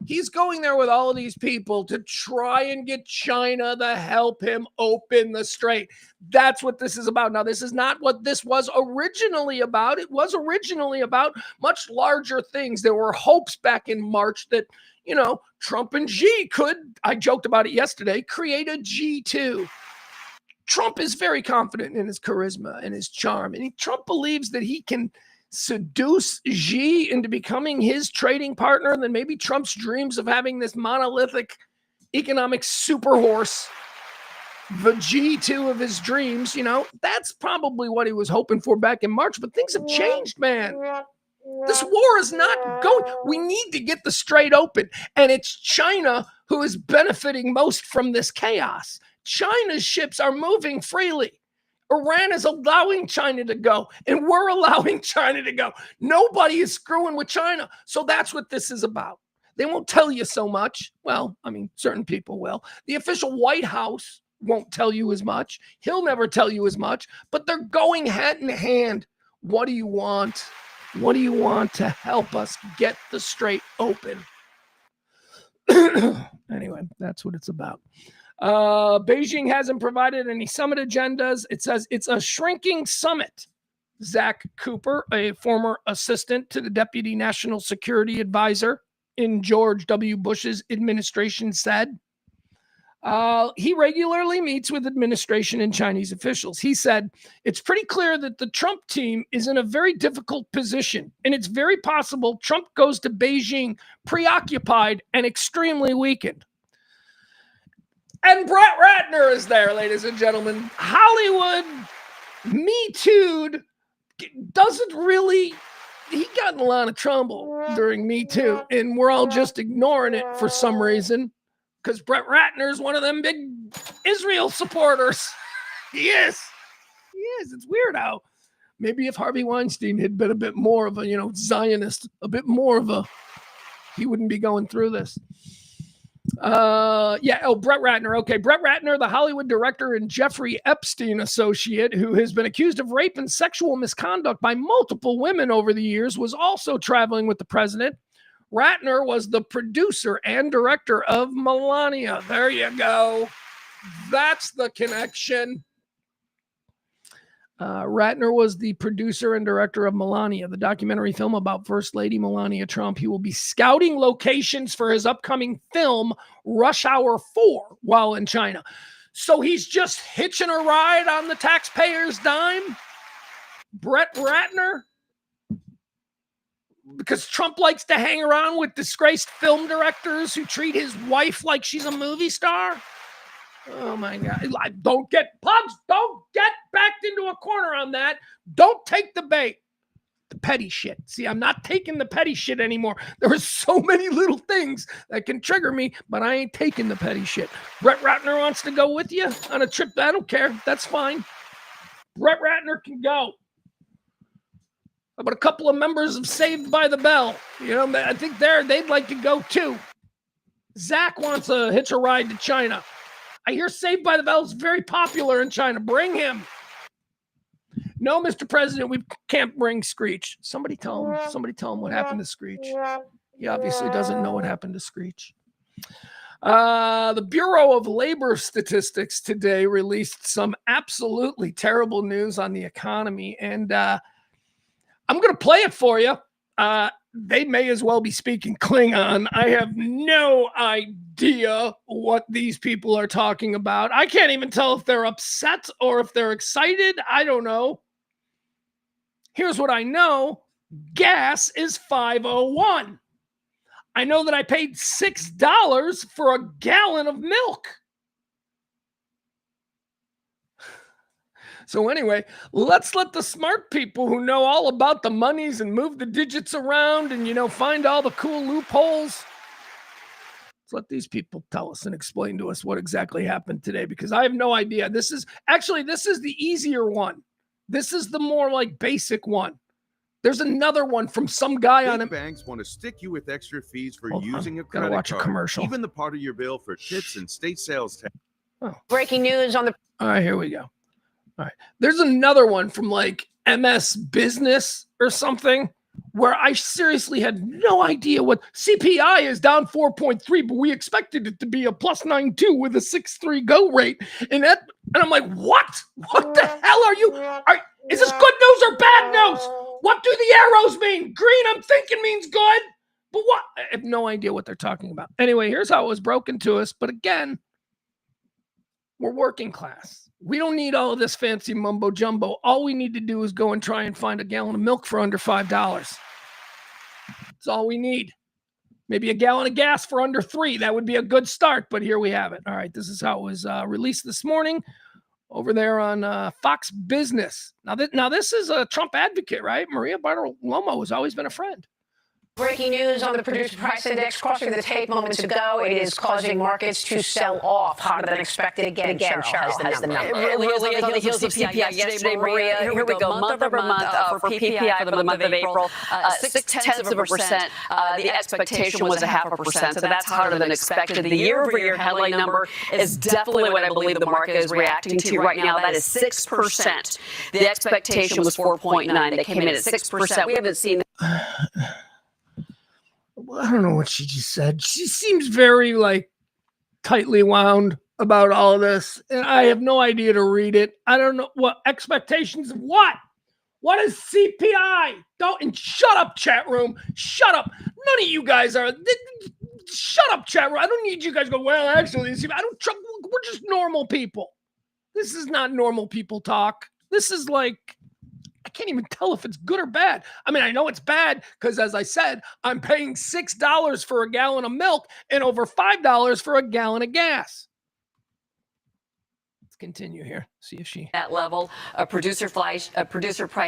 He's going there with all of these people to try and get China to help him open the strait. That's what this is about. Now, this is not what this was originally about. It was originally about much larger things. There were hopes back in March that, Trump and Xi could, I joked about it yesterday, create a G2. Trump is very confident in his charisma and his charm. And Trump believes that he can seduce Xi into becoming his trading partner, and then maybe Trump's dreams of having this monolithic economic super horse, the G2 of his dreams, that's probably what he was hoping for back in March. But things have changed, man. This war is not going. We need to get the strait open, and it's China who is benefiting most from this chaos. China's ships are moving freely. Iran is allowing China to go, and we're allowing China to go. Nobody is screwing with China. So that's what this is about. They won't tell you so much. Well, I mean, certain people will. The official White House won't tell you as much. He'll never tell you as much, but they're going hand in hand. What do you want? What do you want to help us get the strait open? Anyway, that's what it's about. Beijing hasn't provided any summit agendas. It says it's a shrinking summit. Zach Cooper, a former assistant to the Deputy National Security Advisor in George W. Bush's administration, said he regularly meets with administration and Chinese officials. He said, it's pretty clear that the Trump team is in a very difficult position, and it's very possible Trump goes to Beijing preoccupied and extremely weakened. And Brett Ratner is there, ladies and gentlemen. Hollywood, Me Too'd, doesn't really, he got in a lot of trouble during Me Too, and we're all just ignoring it for some reason. Because Brett Ratner is one of them big Israel supporters. He is. It's weird how maybe if Harvey Weinstein had been a bit more of a, Zionist, a bit more of a, he wouldn't be going through this. Brett Ratner. Okay, Brett Ratner, the Hollywood director and Jeffrey Epstein associate, who has been accused of rape and sexual misconduct by multiple women over the years, was also traveling with the president. Ratner was the producer and director of Melania. There you go. That's the connection. Ratner was the producer and director of Melania, the documentary film about First Lady Melania Trump. He will be scouting locations for his upcoming film, Rush Hour 4, while in China. So he's just hitching a ride on the taxpayer's dime? Brett Ratner? Because Trump likes to hang around with disgraced film directors who treat his wife like she's a movie star? Oh my God. Don't get backed into a corner on that. Don't take the bait. The petty shit. See, I'm not taking the petty shit anymore. There are so many little things that can trigger me, but I ain't taking the petty shit. Brett Ratner wants to go with you on a trip. I don't care. That's fine. Brett Ratner can go. How about a couple of members of Saved by the Bell? I think they'd like to go too. Zach wants to hitch a ride to China. I hear Saved by the Bell is very popular in China. Bring him. No, Mr. President, we can't bring Screech. Somebody tell him what happened to Screech. He obviously doesn't know what happened to Screech. The Bureau of Labor Statistics today released some absolutely terrible news on the economy, and I'm going to play it for you. They may as well be speaking Klingon. I have no idea what these people are talking about. I can't even tell if they're upset or if they're excited. I don't know. Here's what I know. Gas is $5.01. I know that I paid $6 for a gallon of milk. So anyway, let's let the smart people who know all about the monies and move the digits around and, find all the cool loopholes. Let's let these people tell us and explain to us what exactly happened today, because I have no idea. This is the easier one. This is the more basic one. There's another one from some guy on it. Banks want to stick you with extra fees for Hold using on. a credit Gotta watch card, a commercial. even the part of your bill for tips and state sales tax. Oh. Breaking news on the. All right, here we go. All right. There's another one from MS Business or something where I seriously had no idea what CPI is down 4.3, but we expected it to be a plus 9.2 with a 6.3 go rate. And I'm like, what? What the hell are you? Is this good news or bad news? What do the arrows mean? Green, I'm thinking means good, but what? I have no idea what they're talking about. Anyway, here's how it was broken to us. But again, we're working class. We don't need all of this fancy mumbo jumbo. All we need to do is go and try and find a gallon of milk for under $5. That's all we need. Maybe a gallon of gas for under $3. That would be a good start, but here we have it. All right, this is how it was released this morning over there on Fox Business. Now this is a Trump advocate, right? Maria Bartiromo has always been a friend. Breaking news on the producer price index crossing the tape moments ago. It is causing markets to sell off hotter than expected. Again, Cheryl has the number. It really is on the heels of CPI yesterday, Maria. Here we go, month over month for PPI for the month of April, 0.6%. The expectation was 0.5%, so that's hotter than expected. The year-over-year headline number is definitely what I believe the market is reacting to right now. That is 6%. The expectation was 4.9. They came in at 6%. We haven't seen. I don't know what she just said. She seems very tightly wound about all of this, and I have no idea to read it. I don't know what expectations of what. What is CPI? Don't, and shut up, chat room. Shut up. None of you guys are. Shut up, chat room. I don't need you guys to go, well, actually, I don't. We're just normal people. This is not normal people talk. This is like, I can't even tell if it's good or bad. I mean, I know it's bad because, as I said, I'm paying $6 for a gallon of milk and over $5 for a gallon of gas. Let's continue here. See if she. That level of producer price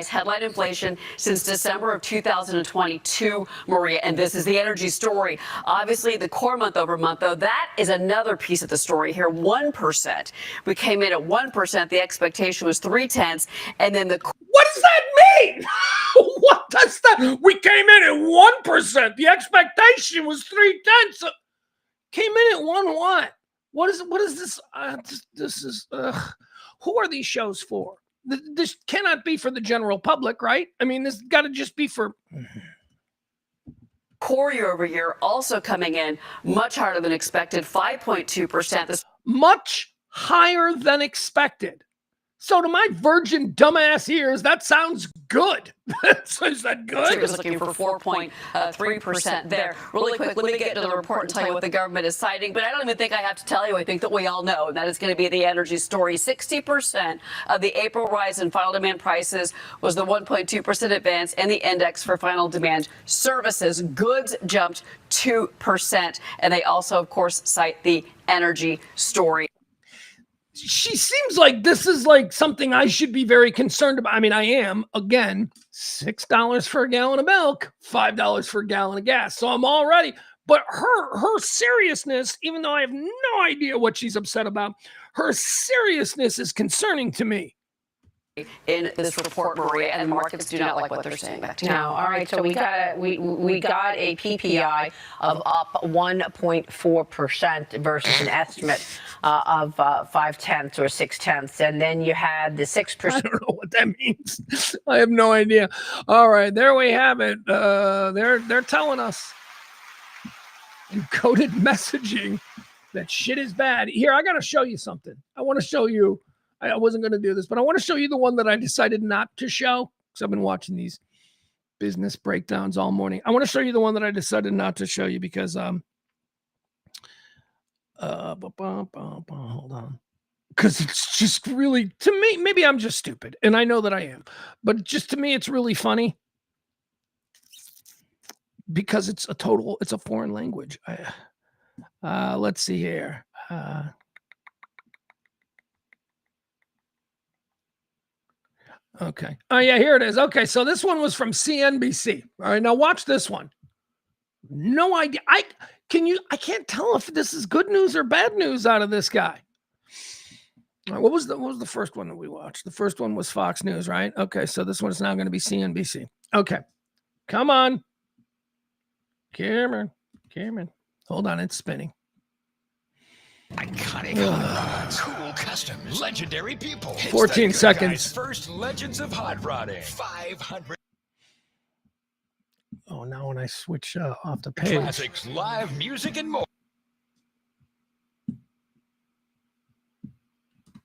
headline inflation since December of 2022, Maria. And this is the energy story. Obviously, the core month over month, though, that is another piece of the story here. 1%. We came in at 1%. The expectation was 0.3, and then the. What does that mean? What does that? We came in at 1%. The expectation was 0.3. Came in at 1 what? What is this? This is, who are these shows for? This cannot be for the general public, right? I mean, this got to just be for. Core year over year also coming in much higher than expected, 5.2%. Much higher than expected. So to my virgin dumbass ears, that sounds good. Is that good? It was looking for 4.3% there. Really quick, let me get to the report and tell you what the government is citing, but I don't even think I have to tell you. I think that we all know, and that is going to be the energy story. 60% of the April rise in final demand prices was the 1.2% advance, and the index for final demand services goods jumped 2%. And they also, of course, cite the energy story. She seems like this is like something I should be very concerned about. I mean, I am. Again, $6 for a gallon of milk, $5 for a gallon of gas. So I'm already, but her seriousness, even though I have no idea what she's upset about, her seriousness is concerning to me. In this report, Maria, and markets do not like what they're saying. Back to you. No, all right. So we got a PPI of up 1.4% versus an estimate of 0.5 or 0.6, and then you had the 6%. I don't know what that means. I have no idea. All right, there we have it. They're telling us encoded messaging that shit is bad. Here, I got to show you something. I want to show you. I wasn't going to do this, but I want to show you the one that I decided not to show because I've been watching these business breakdowns all morning. I want to show you the one that I decided not to show you because hold on. Because it's just really, to me, maybe I'm just stupid, and I know that I am, but just to me, it's really funny because it's a foreign language. Let's see here. Okay. Oh, yeah, here it is. Okay, so this one was from CNBC. All right, now watch this one. No idea. I can't tell if this is good news or bad news out of this guy. All right, what was the first one that we watched? The first one was Fox News, right? Okay, so this one is now going to be CNBC. Okay. Come on. Cameron. Hold on, it's spinning. Iconic hot rods, cool customs, legendary people. 14 seconds. First Legends of Hot Rodding. 500 Oh, now when I switch off the page. classics, live music, and more.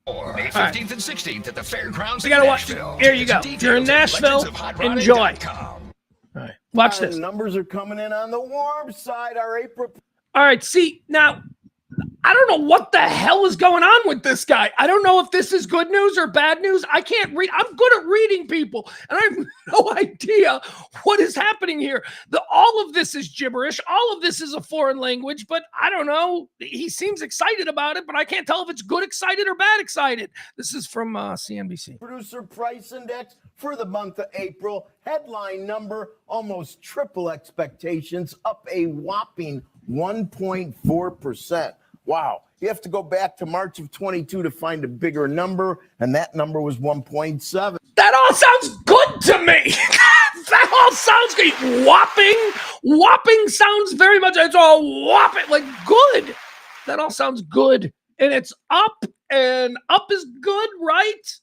May 15th and 16th at the Fairgrounds. We gotta watch. Here you go. If you're in Nashville, enjoy. All right, watch this. Numbers are coming in on the warm side. Our April. All right, see now. I don't know what the hell is going on with this guy. I don't know if this is good news or bad news. I can't read. I'm good at reading people, and I have no idea what is happening here. All of this is gibberish. All of this is a foreign language, but I don't know. He seems excited about it, but I can't tell if it's good excited or bad excited. This is from CNBC. Producer price index for the month of April. Headline number, almost triple expectations, up a whopping 1.4%. Wow. You have to go back to March of 22 to find a bigger number, and that number was 1.7. That all sounds good to me. That all sounds good. Whopping sounds very much, it's all whopping, like good. That all sounds good. And it's up, and up is good, right?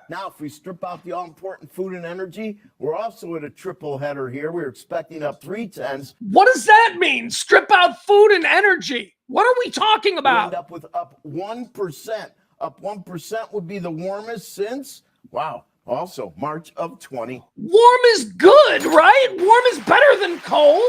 Now, if we strip out the all-important food and energy, we're also at a triple header here. We're expecting up 0.3. What does that mean? Strip out food and energy. What are we talking about? We end up with up 1%. Up 1% would be the warmest since, wow, Also, March of 20. Warm is good, right? Warm is better than cold.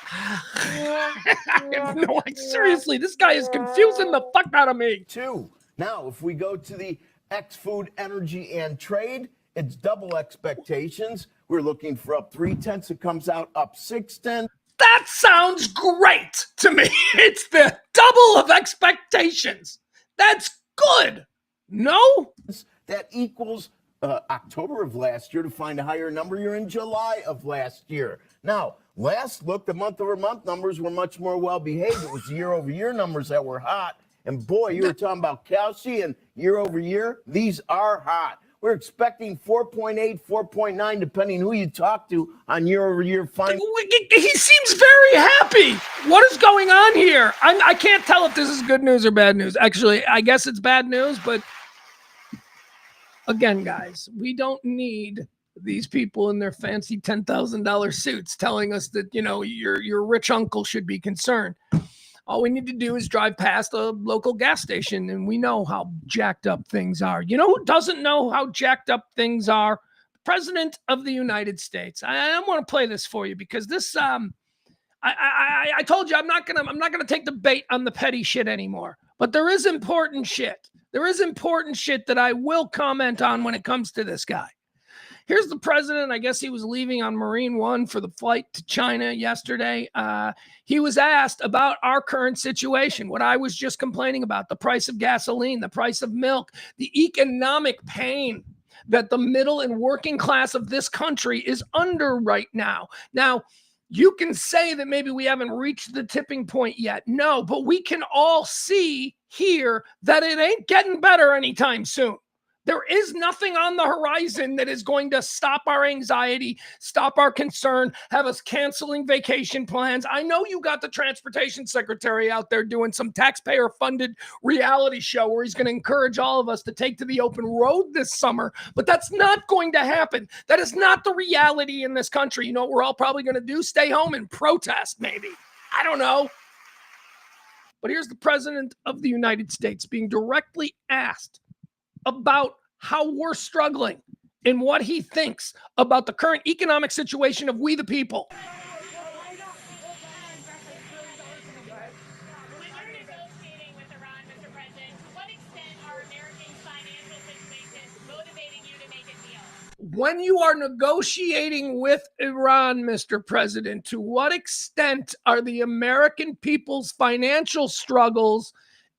I have no idea. Seriously, this guy is confusing the fuck out of me. 2. Now, if we go to the X-Food Energy and Trade, it's double expectations. We're looking for up 0.3. It comes out up 0.6. That sounds great to me. It's the double of expectations. That's good. No? That equals October of last year. To find a higher number, you're in July of last year. Now, last look, the month-over-month numbers were much more well-behaved. It was the year-over-year numbers that were hot. And boy, you were talking about calcium and year-over-year. These are hot. We're expecting 4.8, 4.9, depending who you talk to on year-over-year. He seems very happy. What is going on here? I can't tell if this is good news or bad news. Actually, I guess it's bad news, but again, guys, we don't need these people in their fancy $10,000 suits telling us that, you know, your rich uncle should be concerned. All we need to do is drive past a local gas station, and we know how jacked up things are. You know who doesn't know how jacked up things are? The President of the United States. I want to play this for you because this I told you I'm not gonna take the bait on the petty shit anymore. But there is important shit. There is important shit that I will comment on when it comes to this guy. Here's the president. I guess he was leaving on Marine One for the flight to China yesterday. He was asked about our current situation, what I was just complaining about, the price of gasoline, the price of milk, the economic pain that the middle and working class of this country is under right now. Now, you can say that maybe we haven't reached the tipping point yet. No, but we can all see here that it ain't getting better anytime soon. There is nothing on the horizon that is going to stop our anxiety, stop our concern, have us canceling vacation plans. I know you got the transportation secretary out there doing some taxpayer-funded reality show where he's going to encourage all of us to take to the open road this summer, but that's not going to happen. That is not the reality in this country. You know what we're all probably going to do? Stay home and protest, maybe. I don't know. But here's the President of the United States being directly asked about how we're struggling and what he thinks about the current economic situation of we the people. When you are negotiating with Iran, Mr. President, to what extent are the American people's financial struggles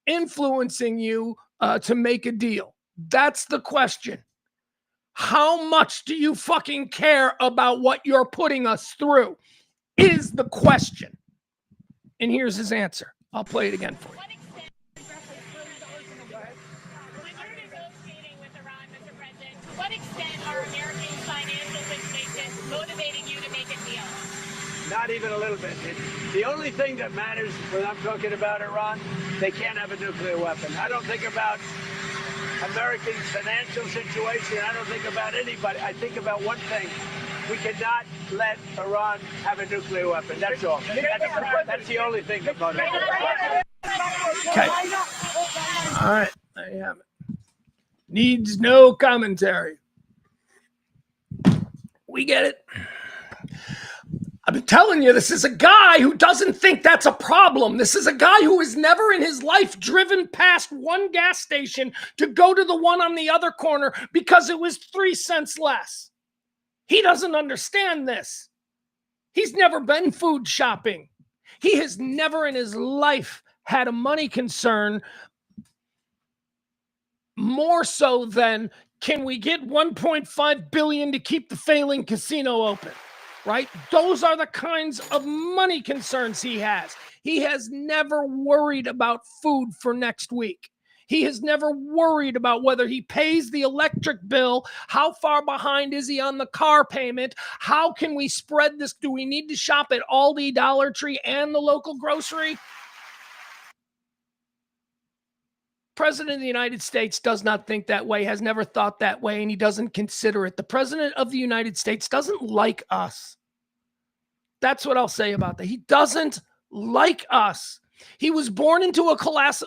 influencing you to make a deal? That's the question. How much do you fucking care about what you're putting us through? Is the question. And here's his answer. I'll play it again for you. What extent are Americans' financial situation motivating you to make a deal? Not even a little bit. The only thing that matters when I'm talking about Iran, they can't have a nuclear weapon. I don't think about Americans' financial situation. I don't think about anybody. I think about one thing. We cannot let Iran have a nuclear weapon. That's all. That's the only thing that motivates. Okay. All right. There you have it. Needs no commentary. We get it. I've been telling you, this is a guy who doesn't think that's a problem. This is a guy who has never in his life driven past one gas station to go to the one on the other corner because it was 3 cents less. He doesn't understand this. He's never been food shopping. He has never in his life had a money concern more so than, can we get $1.5 billion to keep the failing casino open? Right? Those are the kinds of money concerns he has. He has never worried about food for next week. He has never worried about whether he pays the electric bill. How far behind is he on the car payment? How can we spread this? Do we need to shop at Aldi, Dollar Tree, and the local grocery? President of the United States does not think that way, has never thought that way, and he doesn't consider it. The President of the United States doesn't like us. That's what I'll say about that. He doesn't like us. He was born into a class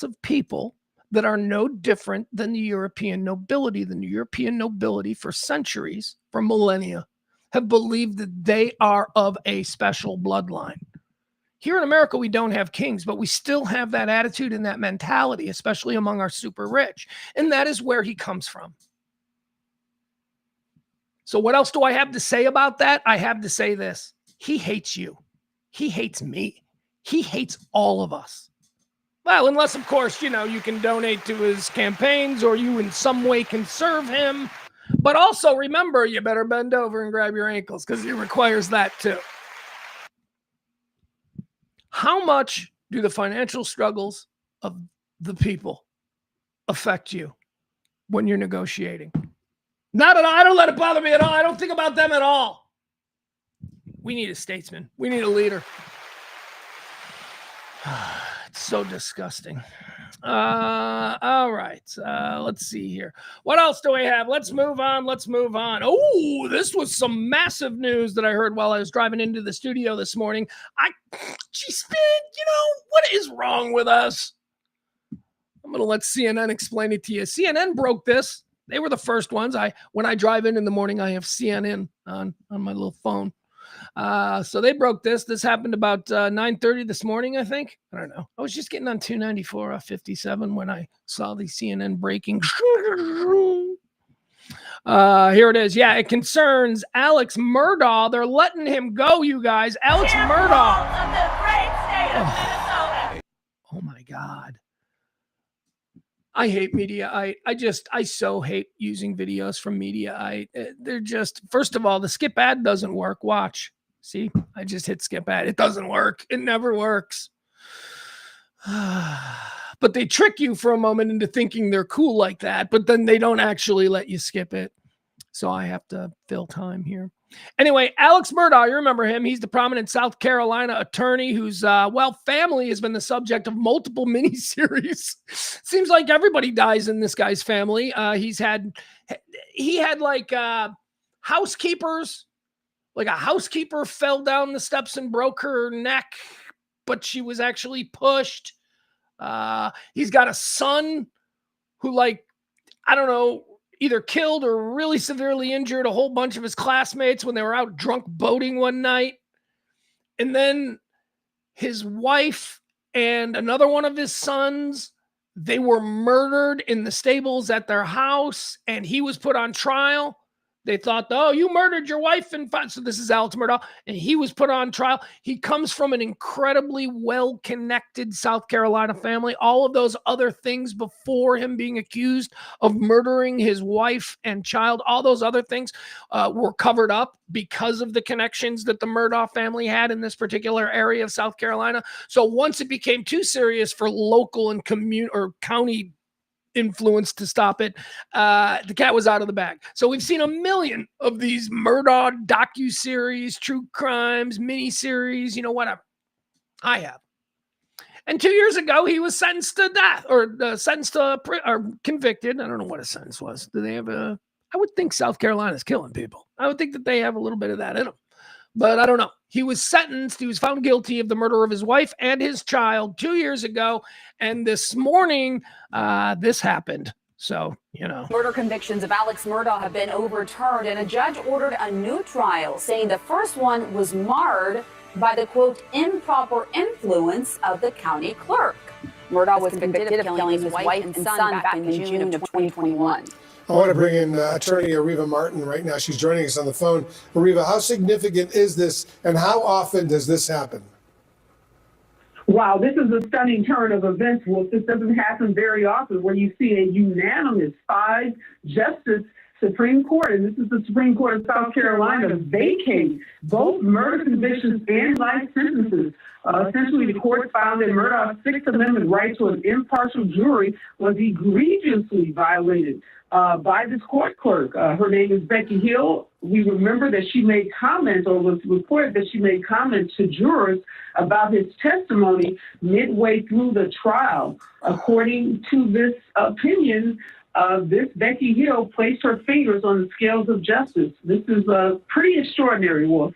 of people that are no different than the European nobility. The European nobility for centuries, for millennia, have believed that they are of a special bloodline. Here in America, we don't have kings, but we still have that attitude and that mentality, especially among our super rich. And that is where he comes from. So what else do I have to say about that? I have to say this. He hates you. He hates me. He hates all of us. Well, unless, of course, you can donate to his campaigns or you in some way can serve him. But also remember, you better bend over and grab your ankles because he requires that too. How much do the financial struggles of the people affect you when you're negotiating? Not at all. I don't let it bother me at all. I don't think about them at all. We need a statesman. We need a leader. It's so disgusting. All right. Let's see here. What else do we have? Let's move on. Oh, this was some massive news that I heard while I was driving into the studio this morning. What is wrong with us? I'm going to let CNN explain it to you. CNN broke this. They were the first ones. When I drive in the morning, I have CNN on my little phone. So they broke this. This happened about 9:30 this morning, I think. I don't know. I was just getting on 294 57 when I saw the CNN breaking. Here it is. Yeah, it concerns Alex Murdaugh. They're letting him go, you guys. Alex Murdaugh. Of the great state of Minnesota. Oh my God. I hate media. I so hate using videos from media. They're just, first of all, the skip ad doesn't work. Watch. See, I just hit skip ad. It doesn't work. It never works. But they trick you for a moment into thinking they're cool like that, but then they don't actually let you skip it. So I have to fill time here. Anyway, Alex Murdaugh, you remember him. He's the prominent South Carolina attorney whose, family has been the subject of multiple miniseries. Seems like everybody dies in this guy's family. He had housekeepers. Like a housekeeper fell down the steps and broke her neck, but she was actually pushed. He's got a son who, either killed or really severely injured a whole bunch of his classmates when they were out drunk boating one night. And then his wife and another one of his sons, they were murdered in the stables at their house, and he was put on trial. They thought, oh, you murdered your wife. So this is Alex Murdaugh, and he was put on trial. He comes from an incredibly well-connected South Carolina family. All of those other things before him being accused of murdering his wife and child, all those other things were covered up because of the connections that the Murdaugh family had in this particular area of South Carolina. So once it became too serious for local and county influence to stop it, the cat was out of the bag. So we've seen a million of these Murdaugh docuseries, true crimes, miniseries, whatever. I have. And 2 years ago, he was sentenced to death or convicted. I don't know what his sentence was. Do they have I would think South Carolina's killing people. I would think that they have a little bit of that in them. But I don't know. He was sentenced. He was found guilty of the murder of his wife and his child 2 years ago. And this morning, this happened. So, Murder convictions of Alex Murdaugh have been overturned, and a judge ordered a new trial, saying the first one was marred by the, quote, improper influence of the county clerk. Murdaugh was convicted of killing his wife and son back in June of 2021. I want to bring in attorney Ariva Martin right now. She's joining us on the phone. Ariva, how significant is this, and how often does this happen? Wow, this is a stunning turn of events, Wolf. This doesn't happen very often where you see a unanimous 5-justice Supreme Court, and this is the Supreme Court of South Carolina, vacate both murder convictions and life sentences. Essentially, the court found that Murdaugh's Sixth Amendment right to an impartial jury was egregiously violated by this court clerk. Her name is Becky Hill. We remember that she made comments, or was reported that she made comments to jurors about his testimony midway through the trial. According to this opinion, this Becky Hill placed her fingers on the scales of justice. This is pretty extraordinary, Wolf.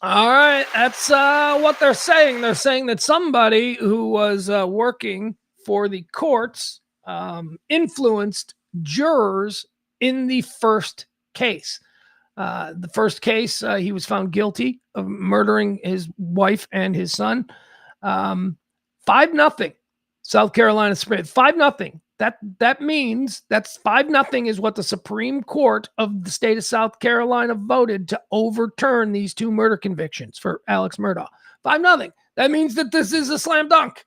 All right, that's what they're saying. They're saying that somebody who was working for the courts influenced jurors in the first case. The first case, he was found guilty of murdering his wife and his son. 5-0, South Carolina Supreme. 5-0. That means that's 5-0 is what the Supreme Court of the state of South Carolina voted to overturn these 2 murder convictions for Alex Murdaugh. 5-0. That means that this is a slam dunk.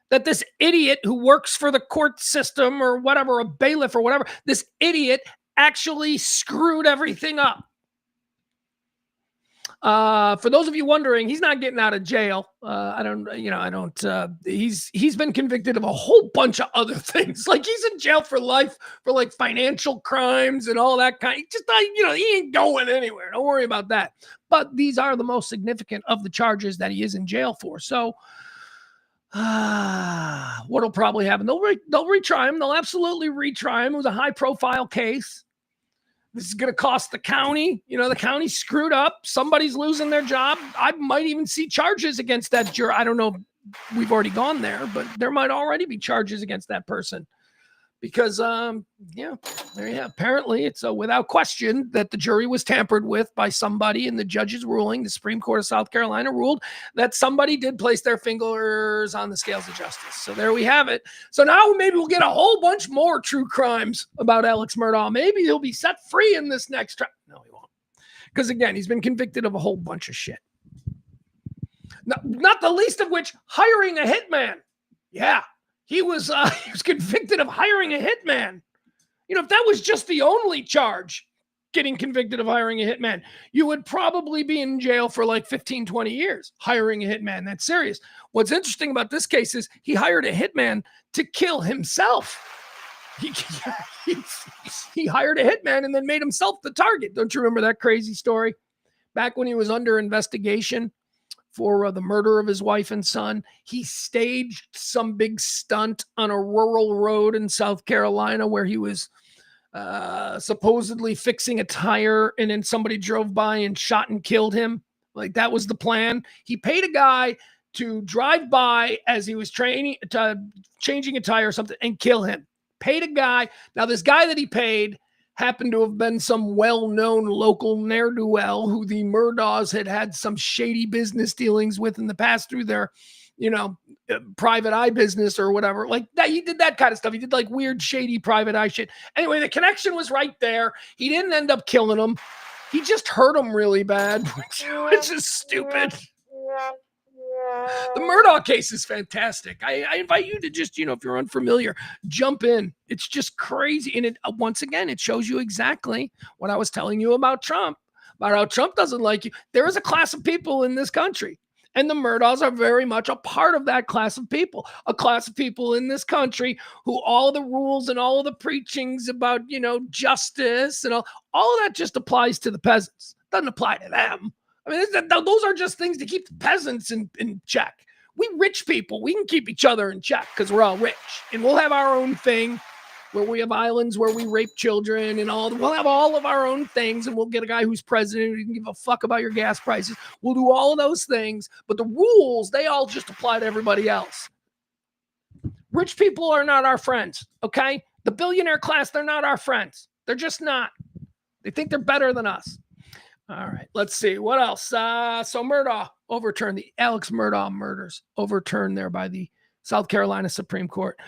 That this idiot who works for the court system or whatever, a bailiff or whatever, this idiot actually screwed everything up. For those of you wondering, he's not getting out of jail. He's been convicted of a whole bunch of other things. Like he's in jail for life for like financial crimes and all that kind. He ain't going anywhere. Don't worry about that. But these are the most significant of the charges that he is in jail for. So, what'll probably happen? They'll retry him. They'll absolutely retry him. It was a high-profile case. This is going to cost the county. The county screwed up. Somebody's losing their job. I might even see charges against that juror. I don't know if we've already gone there, but there might already be charges against that person. Because, there you have. Apparently, it's without question that the jury was tampered with by somebody, and the judge's ruling, the Supreme Court of South Carolina ruled that somebody did place their fingers on the scales of justice. So there we have it. So now maybe we'll get a whole bunch more true crimes about Alex Murdaugh. Maybe he'll be set free in this next trial. No, he won't. Because, again, he's been convicted of a whole bunch of shit. Not the least of which, hiring a hitman. Yeah. He was convicted of hiring a hitman. If that was just the only charge, getting convicted of hiring a hitman, you would probably be in jail for like 15, 20 years. Hiring a hitman, that's serious. What's interesting about this case is he hired a hitman to kill himself. He hired a hitman and then made himself the target. Don't you remember that crazy story? Back when he was under investigation for the murder of his wife and son, he staged some big stunt on a rural road in South Carolina where he was supposedly fixing a tire, and then somebody drove by and shot and killed him. Like, that was the plan. He paid a guy to drive by as he was changing a tire or something and kill him. Paid a guy. Now, this guy that he paid happened to have been some well-known local ne'er-do-well who the Murdaughs had some shady business dealings with in the past through their, private eye business or whatever. Like that, he did that kind of stuff. He did like weird, shady private eye shit. Anyway, the connection was right there. He didn't end up killing him. He just hurt him really bad, which is stupid. The Murdaugh case is fantastic. I invite you to just, if you're unfamiliar, jump in. It's just crazy. And once again, it shows you exactly what I was telling you about Trump, about how Trump doesn't like you. There is a class of people in this country, and the Murdaughs are very much a part of that class of people, a class of people in this country who all the rules and all of the preachings about, justice and all of that just applies to the peasants. It doesn't apply to them. I mean, those are just things to keep the peasants in check. We rich people, we can keep each other in check because we're all rich. And we'll have our own thing where we have islands where we rape children and all. We'll have all of our own things, and we'll get a guy who's president who can give a fuck about your gas prices. We'll do all of those things. But the rules, they all just apply to everybody else. Rich people are not our friends, okay? The billionaire class, they're not our friends. They're just not. They think they're better than us. All right, let's see. What else? So Murdaugh overturned. The Alex Murdaugh murders overturned there by the South Carolina Supreme Court.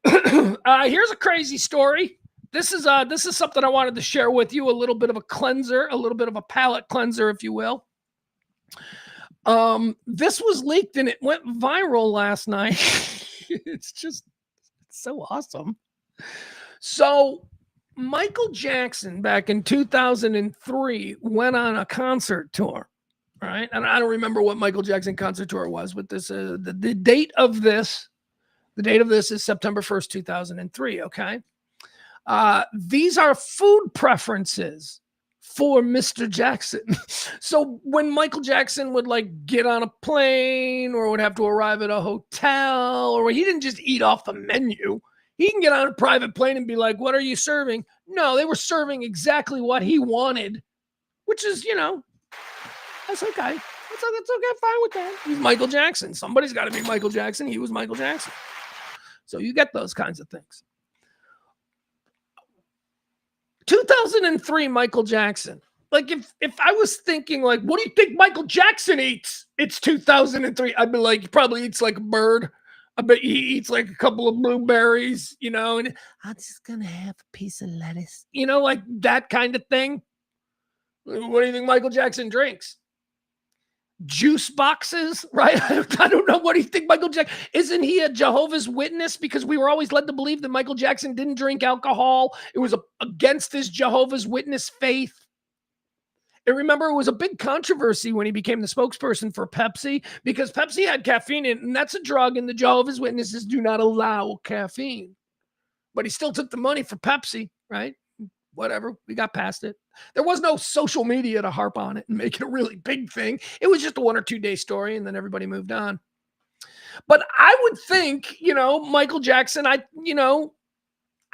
Here's a crazy story. This is something I wanted to share with you. A little bit of a cleanser, a little bit of a palate cleanser, if you will. This was leaked and it went viral last night. It's so awesome. So Michael Jackson back in 2003 went on a concert tour, right? And I don't remember what Michael Jackson concert tour was, but this the date of this is September 1st, 2003, okay? These are food preferences for Mr. Jackson. So when Michael Jackson would get on a plane or would have to arrive at a hotel, or he didn't just eat off the menu. He can get on a private plane and be like, what are you serving? No, they were serving exactly what he wanted, which is, that's okay. That's okay. Fine with that. He's Michael Jackson. Somebody's got to be Michael Jackson. He was Michael Jackson. So you get those kinds of things. 2003 Michael Jackson. Like if I was thinking like, what do you think Michael Jackson eats? It's 2003. I'd be like, he probably eats like a bird. I bet he eats like a couple of blueberries, and I'm just gonna have a piece of lettuce, like that kind of thing. What do you think Michael Jackson drinks? Juice boxes, right? I don't know. What do you think Michael Jackson, isn't he a Jehovah's Witness? Because we were always led to believe that Michael Jackson didn't drink alcohol. It was against his Jehovah's Witness faith. And remember, it was a big controversy when he became the spokesperson for Pepsi, because Pepsi had caffeine in it, and that's a drug, and the Jehovah's Witnesses do not allow caffeine. But he still took the money for Pepsi, right? Whatever, we got past it. There was no social media to harp on it and make it a really big thing. It was just a 1 or 2 day story, and then everybody moved on. But I would think, Michael Jackson, I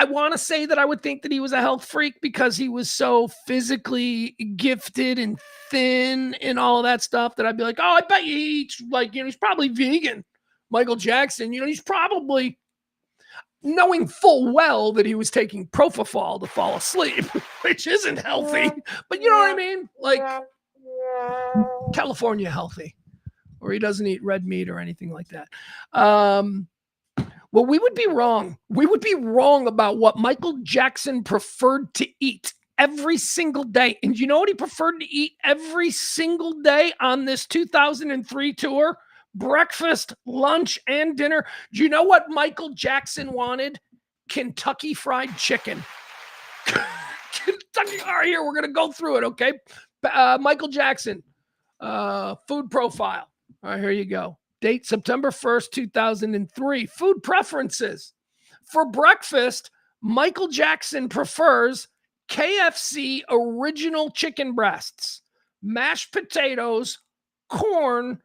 want to say that I would think that he was a health freak because he was so physically gifted and thin and all of that stuff that I'd be like, oh, I bet he eats he's probably vegan. Michael Jackson, he's probably, knowing full well that he was taking propofol to fall asleep, which isn't healthy, but you know what I mean? Like California healthy, or he doesn't eat red meat or anything like that. Well, we would be wrong. We would be wrong about what Michael Jackson preferred to eat every single day. And you know what he preferred to eat every single day on this 2003 tour? Breakfast, lunch, and dinner. Do you know what Michael Jackson wanted? Kentucky Fried Chicken. Kentucky. All right, here, we're going to go through it, okay? Michael Jackson, food profile. All right, here you go. Date, September 1st, 2003. Food preferences. For breakfast, Michael Jackson prefers KFC original chicken breasts, mashed potatoes, corn,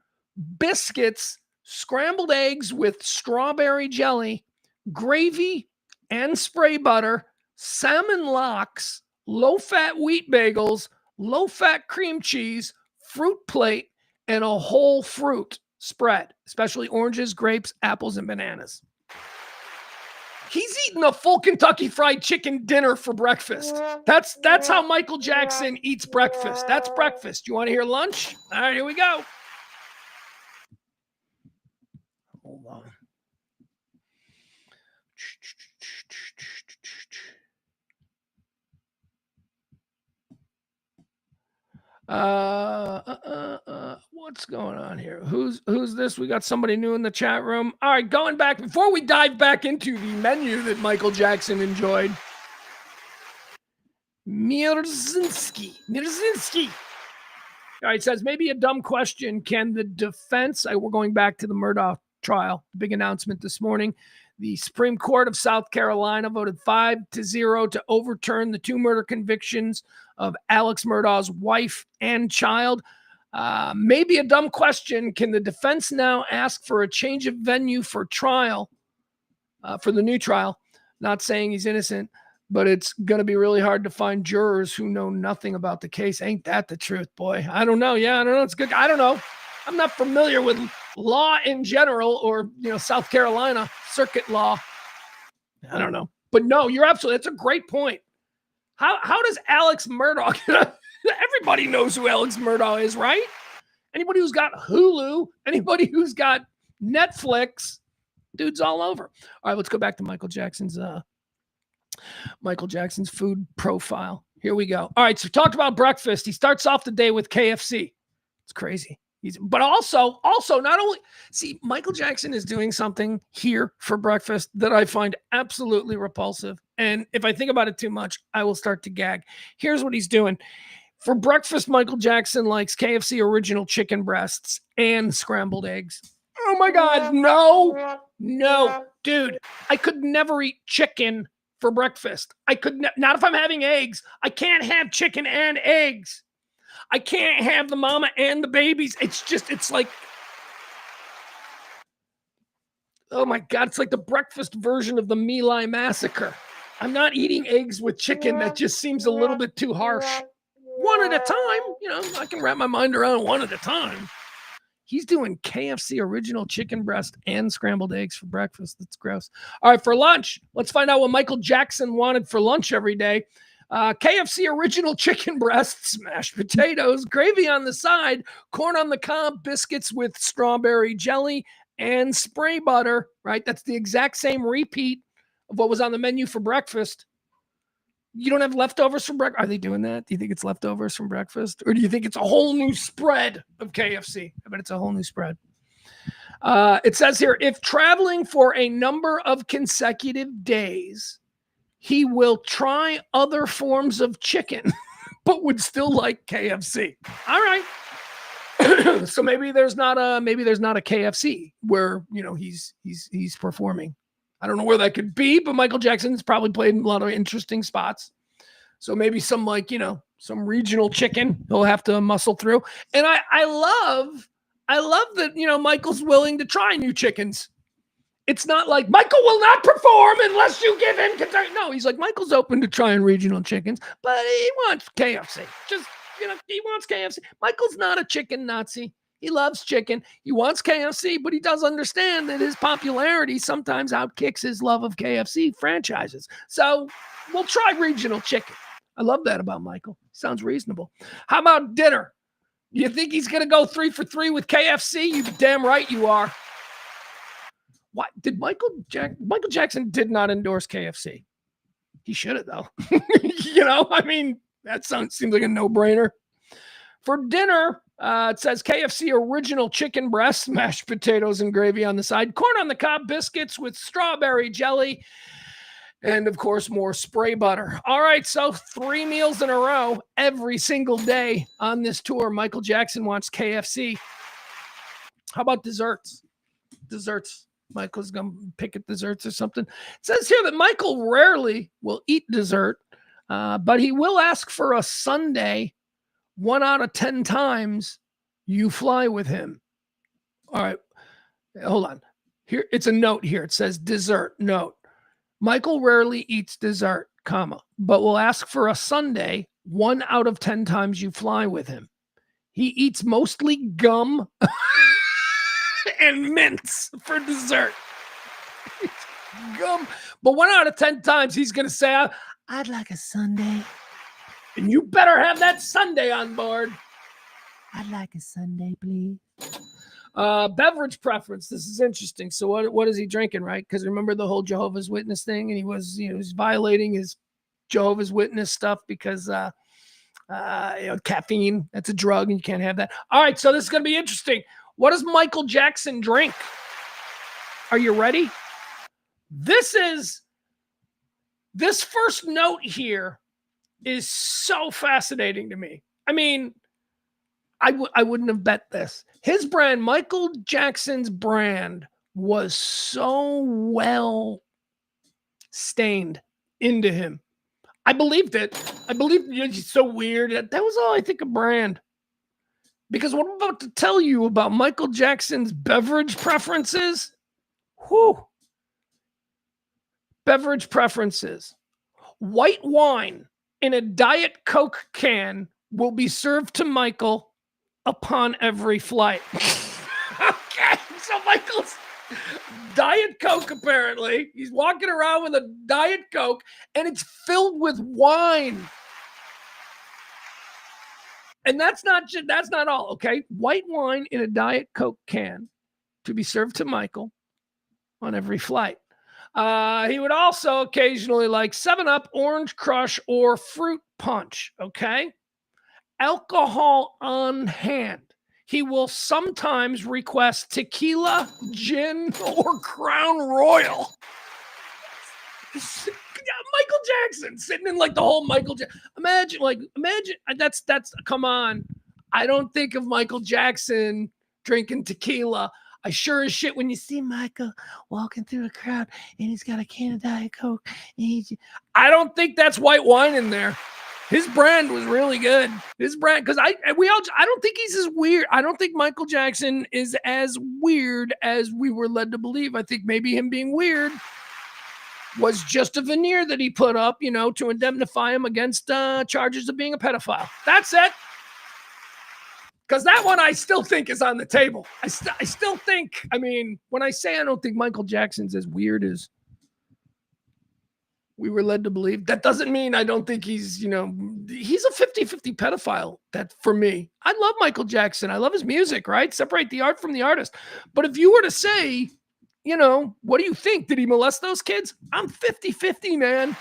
biscuits, scrambled eggs with strawberry jelly, gravy and spray butter, salmon lox, low-fat wheat bagels, low-fat cream cheese, fruit plate, and a whole fruit spread, especially oranges, grapes, apples, and bananas. He's eating a full Kentucky Fried Chicken dinner for breakfast. That's how Michael Jackson eats breakfast. That's breakfast. You want to hear lunch? All right, here we go. Hold on. What's going on here? Who's this? We got somebody new in the chat room. All right, going back, before we dive back into the menu that Michael Jackson enjoyed. Mirzinski. All right, says, maybe a dumb question. Can the defense, we're going back to the Murdaugh trial, big announcement this morning. The Supreme Court of South Carolina voted 5-0 to overturn the 2 murder convictions of Alex Murdaugh's wife and child. Maybe a dumb question. Can the defense now ask for a change of venue for trial, for the new trial? Not saying he's innocent, but it's going to be really hard to find jurors who know nothing about the case. Ain't that the truth, boy? I don't know. Yeah, I don't know. It's good. I don't know. I'm not familiar with law in general, or, South Carolina circuit law. I don't know. But no, you're absolutely, that's a great point. How does Alex Murdaugh, everybody knows who Alex Murdaugh is, right? Anybody who's got Hulu, anybody who's got Netflix, dude's all over. All right, let's go back to Michael Jackson's food profile. Here we go. All right, so talked about breakfast. He starts off the day with KFC. It's crazy. But also not only, see, Michael Jackson is doing something here for breakfast that I find absolutely repulsive. And if I think about it too much, I will start to gag. Here's what he's doing. For breakfast, Michael Jackson likes KFC original chicken breasts and scrambled eggs. Oh my God, no, dude, I could never eat chicken for breakfast. I could not if I'm having eggs. I can't have chicken and eggs. I can't have the mama and the babies. It's like, oh my God, it's like the breakfast version of the My Lai massacre. I'm not eating eggs with chicken. That just seems a little bit too harsh. One at a time, I can wrap my mind around one at a time. He's doing KFC original chicken breast and scrambled eggs for breakfast. That's gross. All right, for lunch, let's find out what Michael Jackson wanted for lunch every day. KFC original chicken breasts, mashed potatoes, gravy on the side, corn on the cob, biscuits with strawberry jelly, and spray butter, right? That's the exact same repeat of what was on the menu for breakfast. You don't have leftovers from breakfast? Are they doing that? Do you think it's leftovers from breakfast? Or do you think it's a whole new spread of KFC? I bet it's a whole new spread. It says here, if traveling for a number of consecutive days, he will try other forms of chicken, but would still like KFC. All right. So maybe there's not a KFC where, you know, he's performing. I don't know where that could be, but Michael Jackson's probably played in a lot of interesting spots. So maybe some, like, you know, some regional chicken he'll have to muscle through. And I love that, you know, Michael's willing to try new chickens. It's not like Michael will not perform unless you give him Kentucky. No, he's like, Michael's open to trying regional chickens, but he wants KFC. Just, you know, he wants KFC. Michael's not a chicken Nazi. He loves chicken. He wants KFC, but he does understand that his popularity sometimes outkicks his love of KFC franchises. So we'll try regional chicken. I love that about Michael. Sounds reasonable. How about dinner? You think he's going to go 3 for 3 with KFC? You damn right you are. What did Michael Jackson did not endorse KFC? He should have, though. You know, I mean, that seems like a no-brainer. For dinner, it says KFC original chicken breasts, mashed potatoes and gravy on the side, corn on the cob, biscuits with strawberry jelly, and of course, more spray butter. All right, so 3 meals in a row every single day on this tour. Michael Jackson wants KFC. How about desserts? Desserts. Michael's going to pick at desserts or something. It says here that Michael rarely will eat dessert, but he will ask for a sundae 1 out of 10 times you fly with him. All right, hold on. Here, it's a note here. It says dessert note. Michael rarely eats dessert, comma, but will ask for a sundae 1 out of 10 times you fly with him. He eats mostly gum and mints for dessert. Gum. But 1 out of 10 times he's going to say, I'd like a sundae. And you better have that sundae on board. I'd like a sundae, please. Beverage preference. This is interesting. So what is he drinking, right? Because remember the whole Jehovah's Witness thing, and he was violating his Jehovah's Witness stuff because caffeine, that's a drug and you can't have that. All right, so this is going to be interesting. What does Michael Jackson drink? Are you ready? This first note here is so fascinating to me. I mean, I wouldn't have bet this. His brand, Michael Jackson's brand, was so well stained into him. I believed it. I believed it's so weird. That was all I think of brand. Because what I'm about to tell you about Michael Jackson's beverage preferences, beverage preferences. White wine in a Diet Coke can will be served to Michael upon every flight. Okay, so Michael's Diet Coke, apparently. He's walking around with a Diet Coke, and it's filled with wine. And that's not all, okay? White wine in a Diet Coke can to be served to Michael on every flight. He would also occasionally like 7-Up, Orange Crush, or Fruit Punch, okay? Alcohol on hand. He will sometimes request tequila, gin, or Crown Royal. Michael Jackson sitting in like the whole Michael Jackson. Imagine that's come on. I don't think of Michael Jackson drinking tequila. I sure as shit when you see Michael walking through a crowd and he's got a can of Diet Coke. I don't think that's white wine in there. His brand was really good. His brand, because I don't think he's as weird. I don't think Michael Jackson is as weird as we were led to believe. I think maybe him being weird was just a veneer that he put up, to indemnify him against charges of being a pedophile. That's it. Because that one I still think is on the table. I still think, when I say I don't think Michael Jackson's as weird as we were led to believe. That doesn't mean I don't think he's, he's a 50-50 pedophile. That for me, I love Michael Jackson. I love his music, right? Separate the art from the artist. But if you were to say, what do you think? Did he molest those kids? I'm 50-50, man.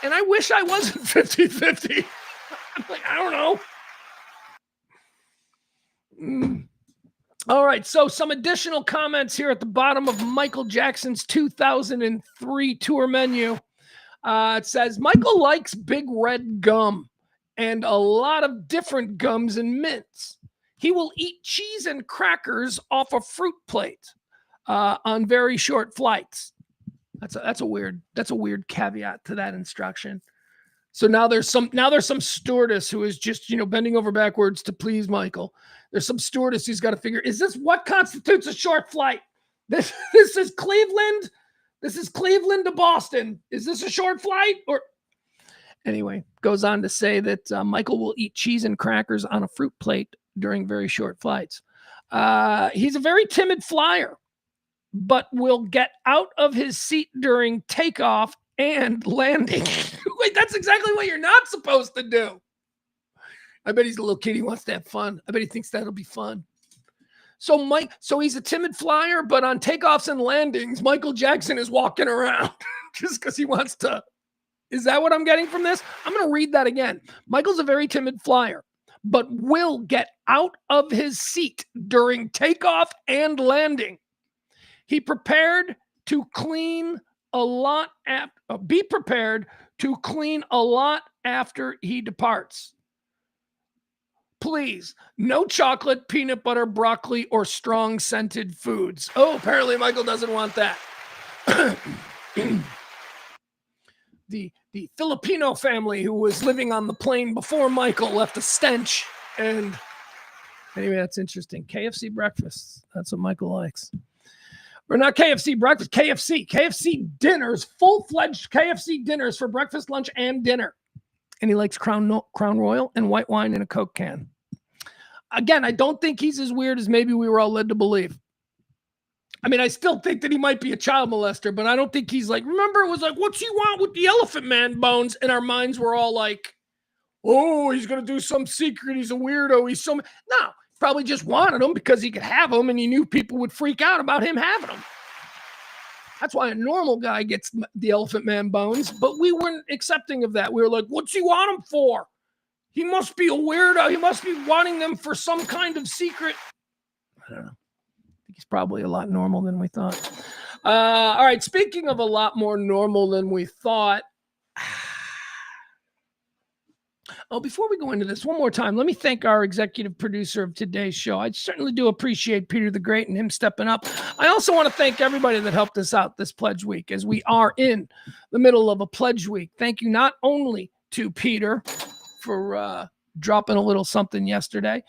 And I wish I wasn't 50-50. I'm like, I don't know. All right, so some additional comments here at the bottom of Michael Jackson's 2003 tour menu. It says, Michael likes big red gum and a lot of different gums and mints. He will eat cheese and crackers off a fruit plate on very short flights. That's a weird caveat to that instruction. So now there's some stewardess who is just, bending over backwards to please Michael. There's some stewardess who's got to figure, is this what constitutes a short flight? This is Cleveland. This is Cleveland to Boston. Is this a short flight? Or anyway, goes on to say that Michael will eat cheese and crackers on a fruit plate during very short flights. He's a very timid flyer, but will get out of his seat during takeoff and landing. Wait, that's exactly what you're not supposed to do. I bet he's a little kid. He wants to have fun. I bet he thinks that'll be fun. So he's a timid flyer, but on takeoffs and landings, Michael Jackson is walking around just because he wants to. Is that what I'm getting from this? I'm going to read that again. Michael's a very timid flyer, but will get out of his seat during takeoff and landing. Be prepared to clean a lot after he departs. Please, no chocolate, peanut butter, broccoli, or strong scented foods. Oh, apparently Michael doesn't want that. The Filipino family who was living on the plane before Michael left a stench. And anyway, that's interesting. KFC breakfast. That's what Michael likes. Or not KFC breakfast, KFC. KFC dinners, full-fledged KFC dinners for breakfast, lunch, and dinner. And he likes Crown Royal and white wine in a Coke can. Again, I don't think he's as weird as maybe we were all led to believe. I mean, I still think that he might be a child molester, but I don't think he's like, remember, it was like, what's he want with the Elephant Man bones? And our minds were all like, oh, he's going to do some secret. He's a weirdo. No, probably just wanted them because he could have them and he knew people would freak out about him having them. That's why a normal guy gets the Elephant Man bones, but we weren't accepting of that. We were like, what's he want them for? He must be a weirdo. He must be wanting them for some kind of secret. I don't know. I think he's probably a lot normal than we thought. All right. Speaking of a lot more normal than we thought. Oh, before we go into this one more time, let me thank our executive producer of today's show. I certainly do appreciate Peter the Great and him stepping up. I also want to thank everybody that helped us out this pledge week as we are in the middle of a pledge week. Thank you not only to Peter for dropping a little something yesterday.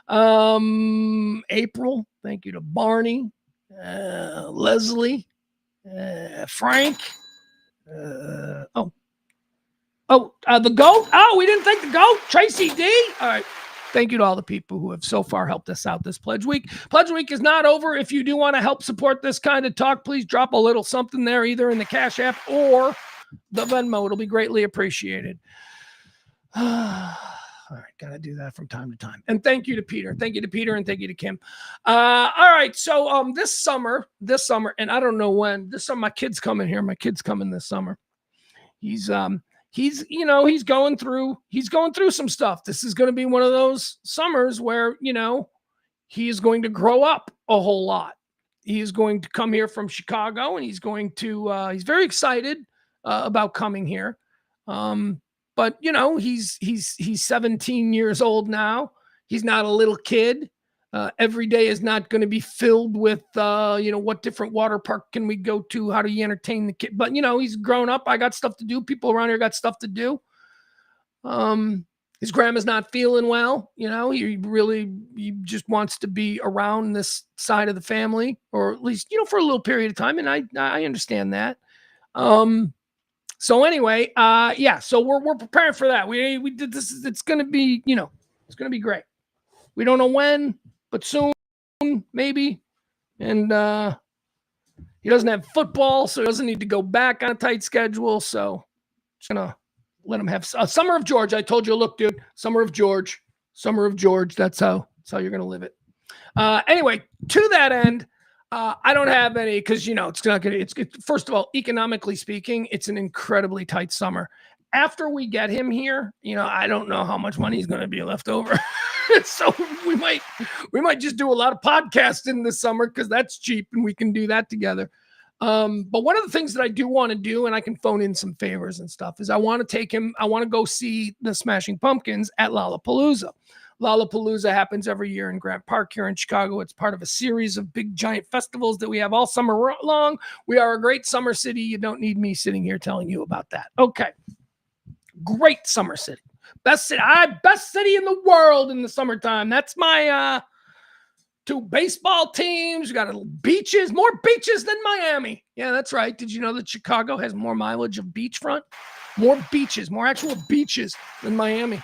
April, thank you to Barney, Leslie, Frank. The GOAT. Oh, we didn't thank the GOAT. Tracy D. All right. Thank you to all the people who have so far helped us out this Pledge Week. Pledge Week is not over. If you do want to help support this kind of talk, please drop a little something there, either in the Cash App or the Venmo. It'll be greatly appreciated. All right. Got to do that from time to time. And thank you to Peter. Thank you to Peter and thank you to Kim. All right. So this summer, and I don't know when, this summer, my kid's coming here. My kid's coming this summer. He's going through some stuff. This is going to be one of those summers where, he is going to grow up a whole lot. He is going to come here from Chicago and he's very excited about coming here. But he's 17 years old now. He's not a little kid. Every day is not going to be filled with, what different water park can we go to? How do you entertain the kid? But, he's grown up. I got stuff to do. People around here got stuff to do. His grandma's not feeling well. He just wants to be around this side of the family, or at least, for a little period of time. And I understand that. So anyway, so we're preparing for that. We did this. It's going to be, it's going to be great. We don't know when, but soon, maybe. And he doesn't have football, so he doesn't need to go back on a tight schedule. So Just gonna let them have Summer of George. I told you, look, dude, Summer of George. That's how you're gonna live it. Anyway, to that end, I don't have any because it's not gonna. It's first of all, economically speaking, it's an incredibly tight summer. After we get him here, I don't know how much money is going to be left over. So we might just do a lot of podcasting this summer because that's cheap and we can do that together. But one of the things that I do want to do, and I can phone in some favors and stuff, is I want to take him. I want to go see the Smashing Pumpkins at Lollapalooza. Lollapalooza happens every year in Grant Park here in Chicago. It's part of a series of big giant festivals that we have all summer long. We are a great summer city. You don't need me sitting here telling you about that. Okay. Great summer city. Best city in the world in the summertime. That's my two baseball teams. We got beaches, more beaches than Miami. Yeah, that's right. Did you know that Chicago has more mileage of beachfront? More beaches, more actual beaches than Miami.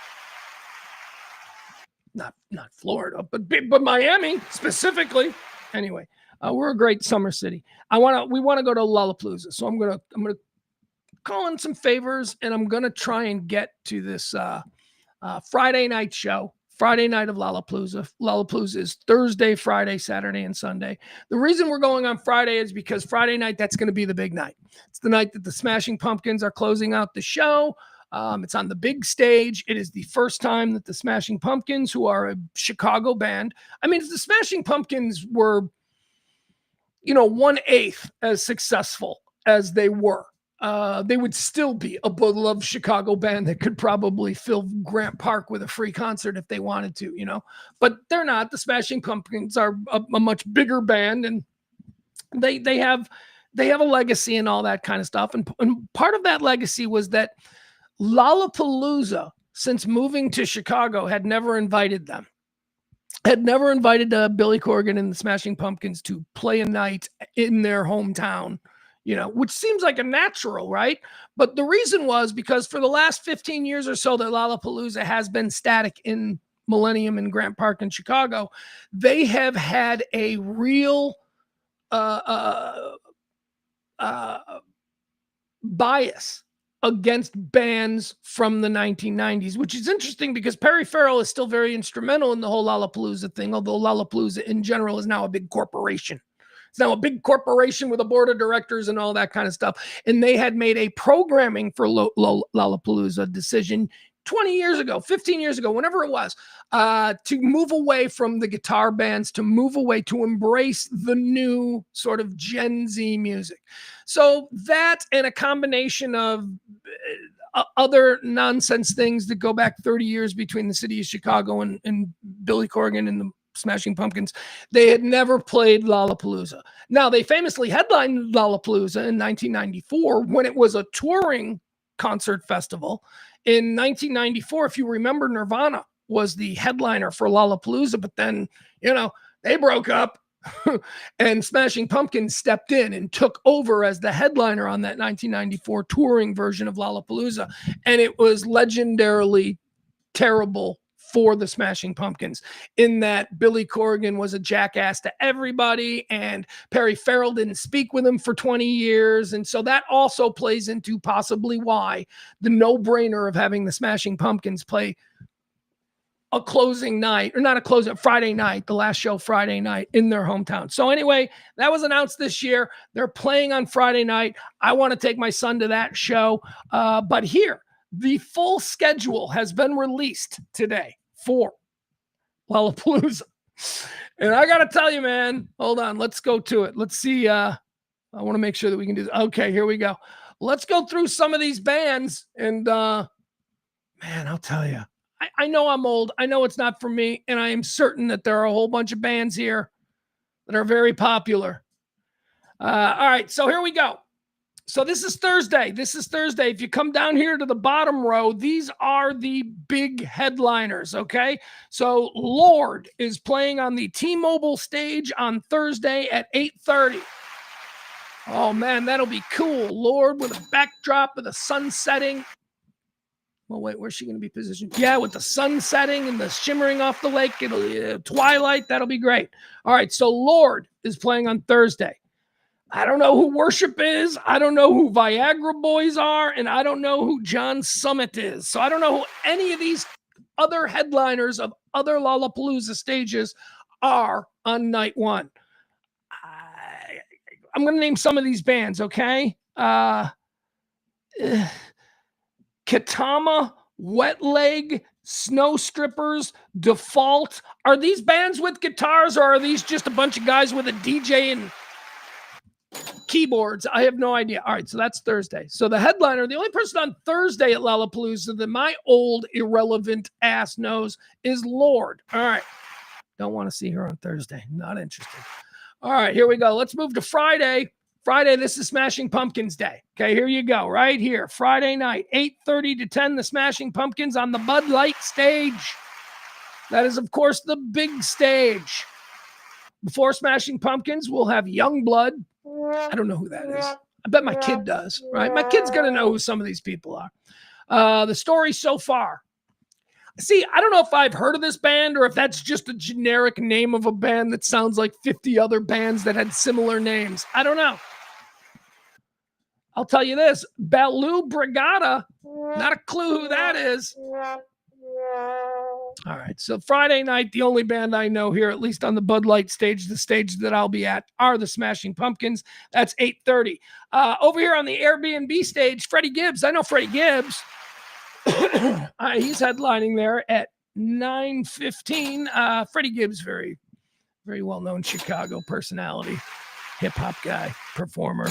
Not Florida, but Miami specifically. Anyway, we're a great summer city. We want to go to Lollapalooza. So I'm gonna call in some favors, and I'm gonna try and get to this Friday night show. Friday night of Lollapalooza. Lollapalooza is Thursday, Friday, Saturday, and Sunday. The reason we're going on Friday is because Friday night, that's going to be the big night. It's the night that the Smashing Pumpkins are closing out the show. It's on the big stage. It is the first time that the Smashing Pumpkins, who are a Chicago band, I mean, if the Smashing Pumpkins were, 1/8 as successful as they were, they would still be a beloved Chicago band that could probably fill Grant Park with a free concert if they wanted to, but they're not. The Smashing Pumpkins are a much bigger band, and they have a legacy and all that kind of stuff. And part of that legacy was that Lollapalooza, since moving to Chicago, had never invited them. Had never invited Billy Corgan and the Smashing Pumpkins to play a night in their hometown. Which seems like a natural, right? But the reason was because for the last 15 years or so that Lollapalooza has been static in Millennium and Grant Park in Chicago, they have had a real bias against bands from the 1990s, which is interesting because Perry Farrell is still very instrumental in the whole Lollapalooza thing, although Lollapalooza in general is now a big corporation. It's now a big corporation with a board of directors and all that kind of stuff. And they had made a programming for Lollapalooza decision 20 years ago, 15 years ago, whenever it was, to move away from the guitar bands, to move away, to embrace the new sort of Gen Z music. So that and a combination of other nonsense things that go back 30 years between the city of Chicago and Billy Corgan and the Smashing Pumpkins, they had never played Lollapalooza. Now, they famously headlined Lollapalooza in 1994 when it was a touring concert festival. In 1994, if you remember, Nirvana was the headliner for Lollapalooza, but then, they broke up and Smashing Pumpkins stepped in and took over as the headliner on that 1994 touring version of Lollapalooza. And it was legendarily terrible for the Smashing Pumpkins in that Billy Corgan was a jackass to everybody and Perry Farrell didn't speak with him for 20 years. And so that also plays into possibly why the no-brainer of having the Smashing Pumpkins play a closing night, or not a closing, Friday night, the last show Friday night in their hometown. So anyway, that was announced this year. They're playing on Friday night. I want to take my son to that show. But here, the full schedule has been released today for Lollapalooza. And I got to tell you, man, hold on. Let's go to it. Let's see. I want to make sure that we can do this. Okay, here we go. Let's go through some of these bands. And man, I'll tell you, I know I'm old. I know it's not for me. And I am certain that there are a whole bunch of bands here that are very popular. All right, so here we go. So this is Thursday. If you come down here to the bottom row, these are the big headliners, okay? So Lord is playing on the T-Mobile stage on Thursday at 8:30. Oh, man, that'll be cool. Lord with a backdrop of the sun setting. Well, wait, where's she going to be positioned? Yeah, with the sun setting and the shimmering off the lake, it'll twilight. That'll be great. All right, so Lord is playing on Thursday. I don't know who Worship is. I don't know who Viagra Boys are. And I don't know who John Summit is. So I don't know who any of these other headliners of other Lollapalooza stages are on night one. I'm going to name some of these bands, okay? Katama, Wet Leg, Snow Strippers, Default. Are these bands with guitars or are these just a bunch of guys with a DJ and keyboards? I have no idea. All right, so that's Thursday. So the headliner, the only person on Thursday at Lollapalooza that my old irrelevant ass knows is Lorde. All right. Don't want to see her on Thursday. Not interested. All right, here we go. Let's move to Friday. Friday, this is Smashing Pumpkins Day. Okay, here you go. Right here. Friday night, 8:30 to 10, the Smashing Pumpkins on the Bud Light stage. That is, of course, the big stage. Before Smashing Pumpkins, we'll have Youngblood. I don't know who that is. I bet my kid does, right? My kid's going to know who some of these people are. The story so far. See, I don't know if I've heard of this band or if that's just a generic name of a band that sounds like 50 other bands that had similar names. I don't know. I'll tell you this. Baloo Brigada, not a clue who that is. All right, so Friday night, the only band I know here, at least on the Bud Light stage, the stage that I'll be at, are the Smashing Pumpkins. That's 8:30. Over here on the Airbnb stage, Freddie Gibbs. I know Freddie Gibbs. He's headlining there at 9:15. Freddie Gibbs, very, very well-known Chicago personality, hip-hop guy, performer,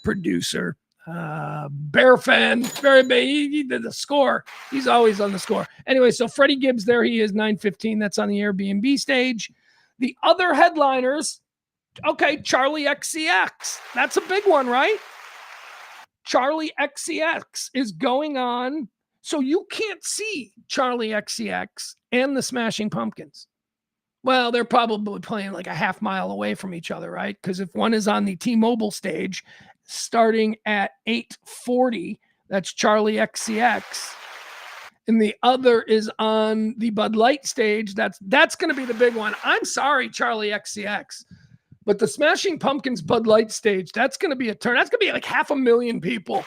producer, Bear fan, very big. He did the score. He's always on the score. Anyway, so Freddie Gibbs, there he is, 9:15. That's on the Airbnb stage. The other headliners, okay, Charlie XCX. That's a big one, right? Charlie XCX is going on. So you can't see Charlie XCX and the Smashing Pumpkins. Well, they're probably playing like a half mile away from each other, right? Because if one is on the T-Mobile stage starting at 8:40, that's Charlie XCX, and the other is on the Bud Light stage, that's going to be the big one. I'm sorry, Charlie XCX, but the Smashing Pumpkins Bud Light stage, that's going to be a turn. That's going to be like 500,000 people.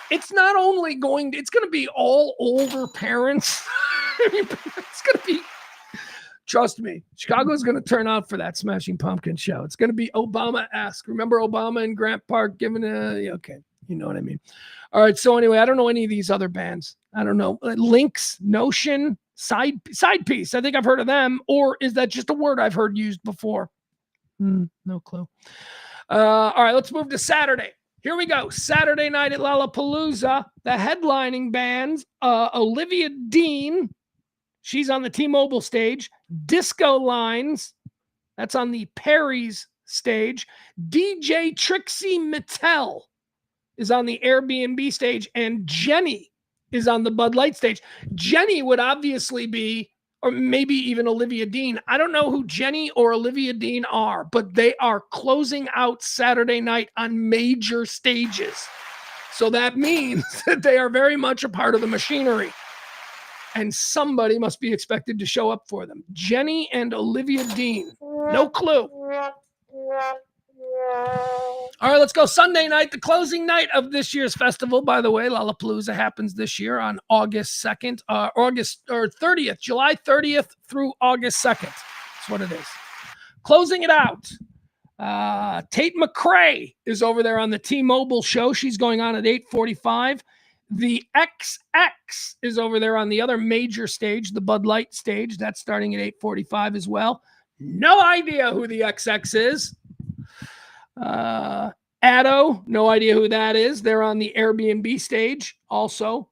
It's not only going to, it's going to be all older parents. It's going to be, trust me, Chicago's going to turn out for that Smashing Pumpkins show. It's going to be Obama-esque. Remember Obama in Grant Park giving okay, you know what I mean. All right, so anyway, I don't know any of these other bands. I don't know. Lynx, Notion, Side Piece. I think I've heard of them. Or is that just a word I've heard used before? No clue. All right, let's move to Saturday. Here we go. Saturday night at Lollapalooza, the headlining bands, Olivia Dean, she's on the T-Mobile stage. Disco Lines, that's on the Perry's stage. DJ Trixie Mattel is on the Airbnb stage, and Jenny is on the Bud Light stage. Jenny would obviously be, or maybe even Olivia Dean. I don't know who Jenny or Olivia Dean are, but they are closing out Saturday night on major stages. So that means that they are very much a part of the machinery. And somebody must be expected to show up for them. Jenny and Olivia Dean. No clue. All right, let's go. Sunday night, the closing night of this year's festival. By the way, Lollapalooza happens this year on August 2nd, August 30th, July 30th through August 2nd. That's what it is. Closing it out. Tate McRae is over there on the T-Mobile show. She's going on at 8:45. The XX is over there on the other major stage, the Bud Light stage. That's starting at 8:45 as well. No idea who the XX is. Addo, no idea who that is. They're on the Airbnb stage also.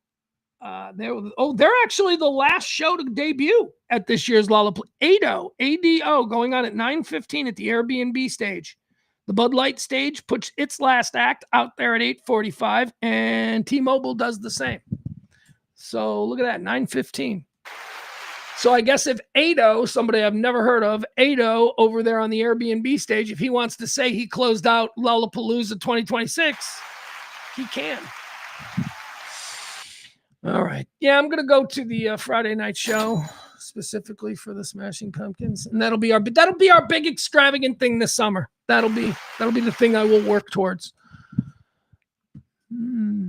They're actually the last show to debut at this year's Lollapalooza. ADO, going on at 9:15 at the Airbnb stage. The Bud Light stage puts its last act out there at 8:45, and T-Mobile does the same. So look at that, 9:15. So I guess if Ado, somebody I've never heard of, Ado over there on the Airbnb stage, if he wants to say he closed out Lollapalooza 2026, he can. All right. Yeah, I'm going to go to the Friday night show specifically for the Smashing Pumpkins, and that'll be our big extravagant thing this summer. That'll be the thing I will work towards.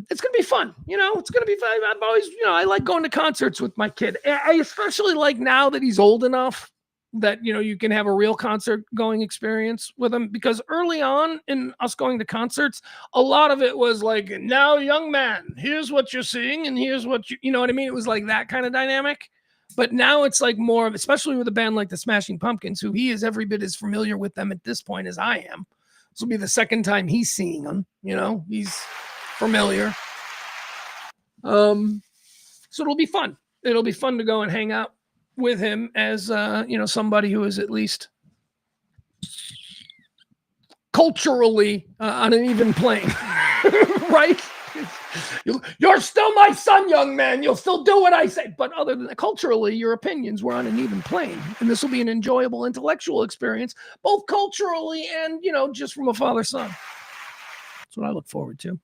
It's going to be fun. It's going to be fun. I've always, I like going to concerts with my kid. I especially like now that he's old enough that, you can have a real concert going experience with him, because early on in us going to concerts, a lot of it was like, now young man, here's what you're seeing and here's what you know what I mean? It was like that kind of dynamic. But now it's like more of, especially with a band like the Smashing Pumpkins, who he is every bit as familiar with them at this point as I am. This will be the second time he's seeing them, he's familiar. So it'll be fun. It'll be fun to go and hang out with him as somebody who is at least culturally on an even plane. Right? You're still my son, young man. You'll still do what I say. But other than that, culturally, your opinions were on an even plane. And this will be an enjoyable intellectual experience, both culturally and, just from a father-son. That's what I look forward to.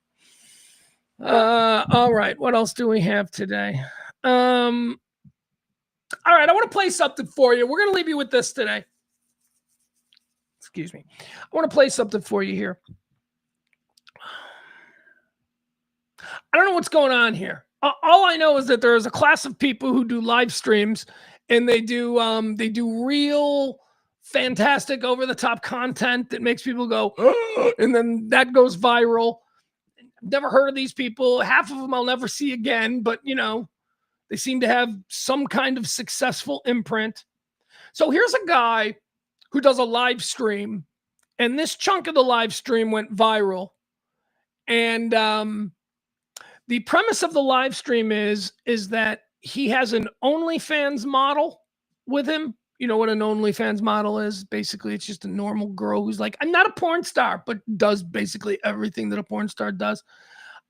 All right. What else do we have today? All right. I want to play something for you. We're going to leave you with this today. Excuse me. I want to play something for you here. I don't know what's going on here. All I know is that there is a class of people who do live streams, and they do real fantastic over-the-top content that makes people go, oh, and then that goes viral. Never heard of these people. Half of them I'll never see again, but they seem to have some kind of successful imprint. So here's a guy who does a live stream, and this chunk of the live stream went viral. And the premise of the live stream is that he has an OnlyFans model with him. You know what an OnlyFans model is? Basically, it's just a normal girl who's like, I'm not a porn star, but does basically everything that a porn star does.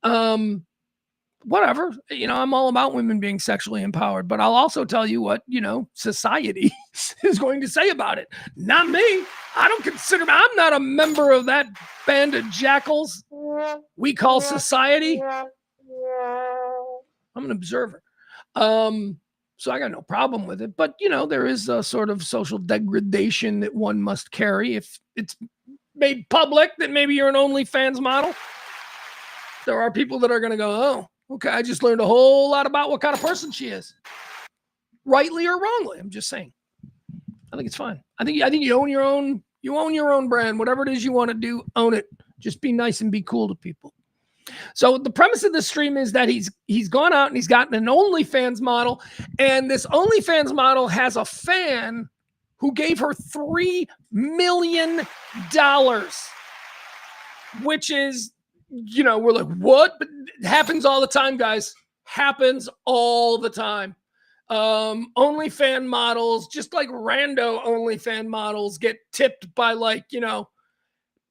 Whatever, I'm all about women being sexually empowered, but I'll also tell you what, society is going to say about it. Not me. I'm not a member of that band of jackals we call society. I'm an observer. So I got no problem with it, but there is a sort of social degradation that one must carry if it's made public that maybe you're an OnlyFans model. There are people that are going to go, oh, okay, I just learned a whole lot about what kind of person she is. Rightly or wrongly, I'm just saying. I think it's fine. I think you own your own brand. Whatever it is you want to do, own it. Just be nice and be cool to people. So the premise of the stream is that he's gone out and he's gotten an OnlyFans model, and this OnlyFans model has a fan who gave her $3 million, which is, we're like, what? But it happens all the time, guys. Happens all the time. OnlyFans models, just like rando OnlyFans models, get tipped by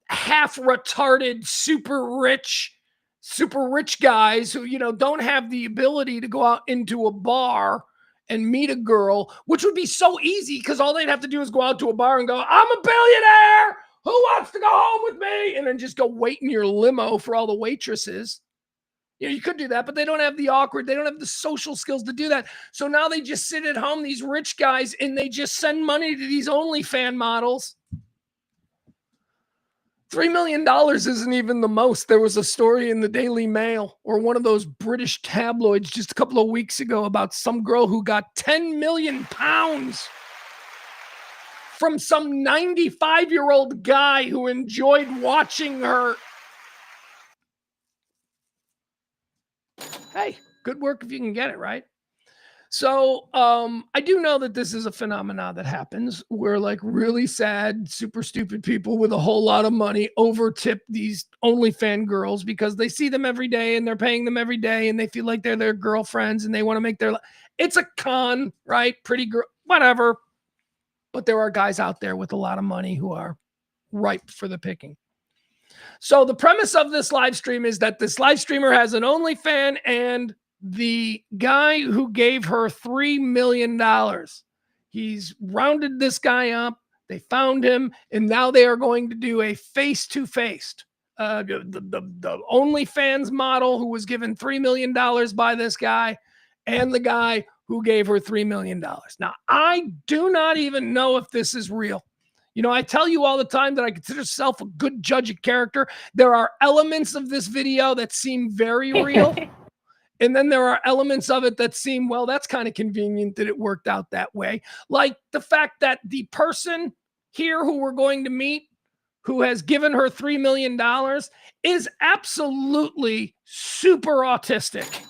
half retarded, super rich guys who, don't have the ability to go out into a bar and meet a girl, which would be so easy because all they'd have to do is go out to a bar and go, I'm a billionaire. Who wants to go home with me? And then just go wait in your limo for all the waitresses. You could do that, but they don't have they don't have the social skills to do that. So now they just sit at home, these rich guys, and they just send money to these OnlyFans models. $3 million isn't even the most. There was a story in the Daily Mail or one of those British tabloids just a couple of weeks ago about some girl who got 10 million pounds from some 95-year-old guy who enjoyed watching her. Hey, good work if you can get it, right? So I do know that this is a phenomenon that happens where really sad, super stupid people with a whole lot of money overtip these OnlyFans girls because they see them every day and they're paying them every day and they feel like they're their girlfriends and they want to make it's a con, right? Pretty girl, whatever. But there are guys out there with a lot of money who are ripe for the picking. So the premise of this live stream is that this live streamer has an OnlyFans, and the guy who gave her $3 million, he's rounded this guy up. They found him, and now they are going to do a face-to-face. The OnlyFans model who was given $3 million by this guy and the guy who gave her $3 million. Now, I do not even know if this is real. You know, I tell you all the time that I consider myself a good judge of character. There are elements of this video that seem very real. And then there are elements of it that seem, well, that's kind of convenient that it worked out that way. Like the fact that the person here who we're going to meet, who has given her $3 million, is absolutely super autistic.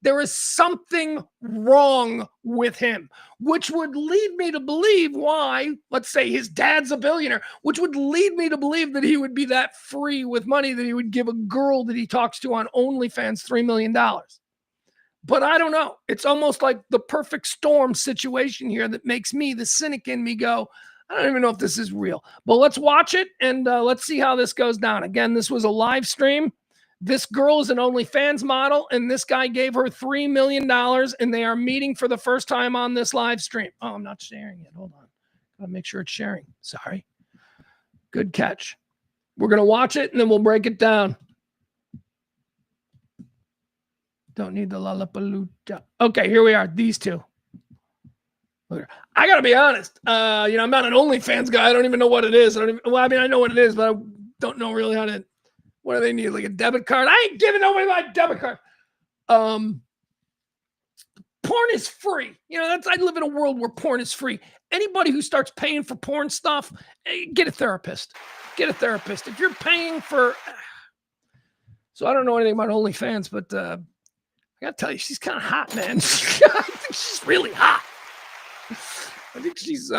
There is something wrong with him, which would lead me to believe why, let's say his dad's a billionaire, which would lead me to believe that he would be that free with money that he would give a girl that he talks to on OnlyFans $3 million. But I don't know. It's almost like the perfect storm situation here that makes me, the cynic in me, go, I don't even know if this is real. But let's watch it and let's see how this goes down. Again, this was a live stream. This girl is an OnlyFans model, and this guy gave her $3 million, and they are meeting for the first time on this live stream. Oh, I'm not sharing it. Hold on. Gotta make sure it's sharing. Sorry. Good catch. We're going to watch it, and then we'll break it down. Don't need the Lollapalooza. Okay, here we are. These two. I got to be honest. I'm not an OnlyFans guy. I don't even know what it is. I know what it is, but I don't know really how to. What do they need? Like a debit card? I ain't giving nobody my debit card. Porn is free. I live in a world where porn is free. Anybody who starts paying for porn stuff, get a therapist. Get a therapist. If you're paying for... So I don't know anything about OnlyFans, but I got to tell you, she's kind of hot, man. I think she's really hot. I think she's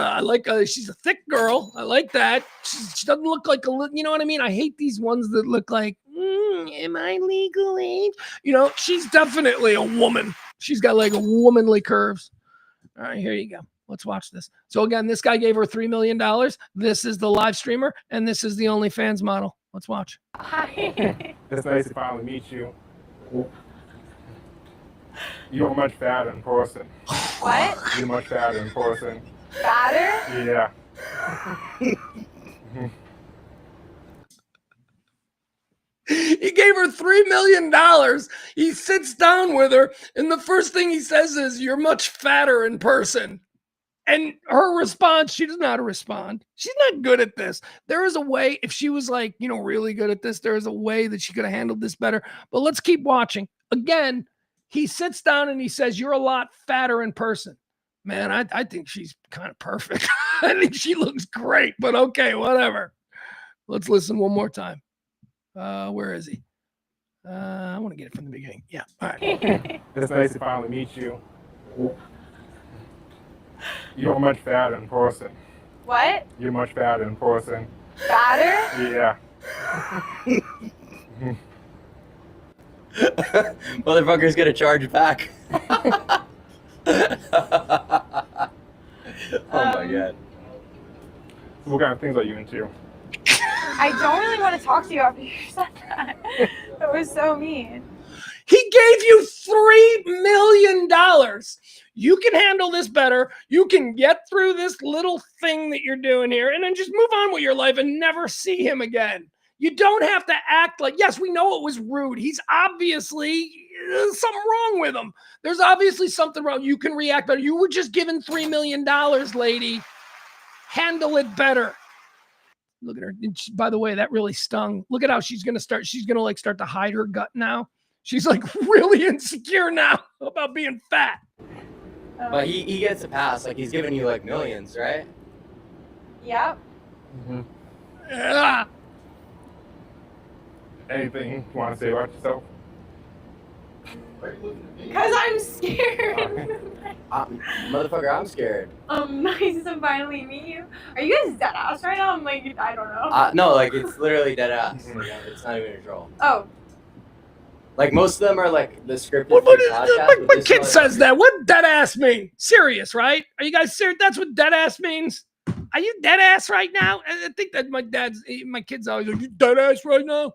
she's a thick girl. I like that. She doesn't look like you know what I mean? I hate these ones that look like, am I legal age? She's definitely a woman. She's got like a womanly curves. All right, here you go. Let's watch this. So again, this guy gave her $3 million. This is the live streamer, and this is the OnlyFans model. Let's watch. Hi. It's nice to finally meet you. You're much fatter in person. What? You're much fatter in person. Fatter? Yeah. He gave her $3 million. He sits down with her, and the first thing he says is, "You're much fatter in person." And her response, she doesn't know how to respond. She's not good at this. There is a way, if she was like, really good at this, there is a way that she could have handled this better. But let's keep watching. Again, he sits down and he says, "You're a lot fatter in person." Man, I think she's kind of perfect. I think she looks great, but okay, whatever. Let's listen one more time. Where is he? I want to get it from the beginning. Yeah, all right. It's nice to finally meet you. You're much fatter in person. What? You're much fatter in person. Fatter? Yeah. Motherfucker's gonna charge back. Oh my god. What kind of things are you into? I don't really want to talk to you after you said that. That was so mean. He gave you $3 million. You can handle this better. You can get through this little thing that you're doing here and then just move on with your life and never see him again. You don't have to act like, yes, we know it was rude. He's obviously something wrong with him. There's obviously something wrong. You can react better. You were just given $3 million, lady. Handle it better. Look at her. By the way, that really stung. Look at how she's going to start. She's going to start to hide her gut now. She's like really insecure now about being fat. But he gets a pass. Like he's giving you like millions, right? Yep. Mm-hmm. Yeah. Anything you want to say about yourself? Because I'm scared. Motherfucker, I'm scared. Nice to finally meet you. Are you guys dead ass right now? I'm like, I don't know. No, like it's literally dead ass. It's not even a troll. Oh. Like most of them are like the scripted What kid says that? What dead ass mean? Serious, right? Are you guys serious? That's what dead ass means? Are you dead ass right now? I think that my kids always like, "You dead ass right now?" What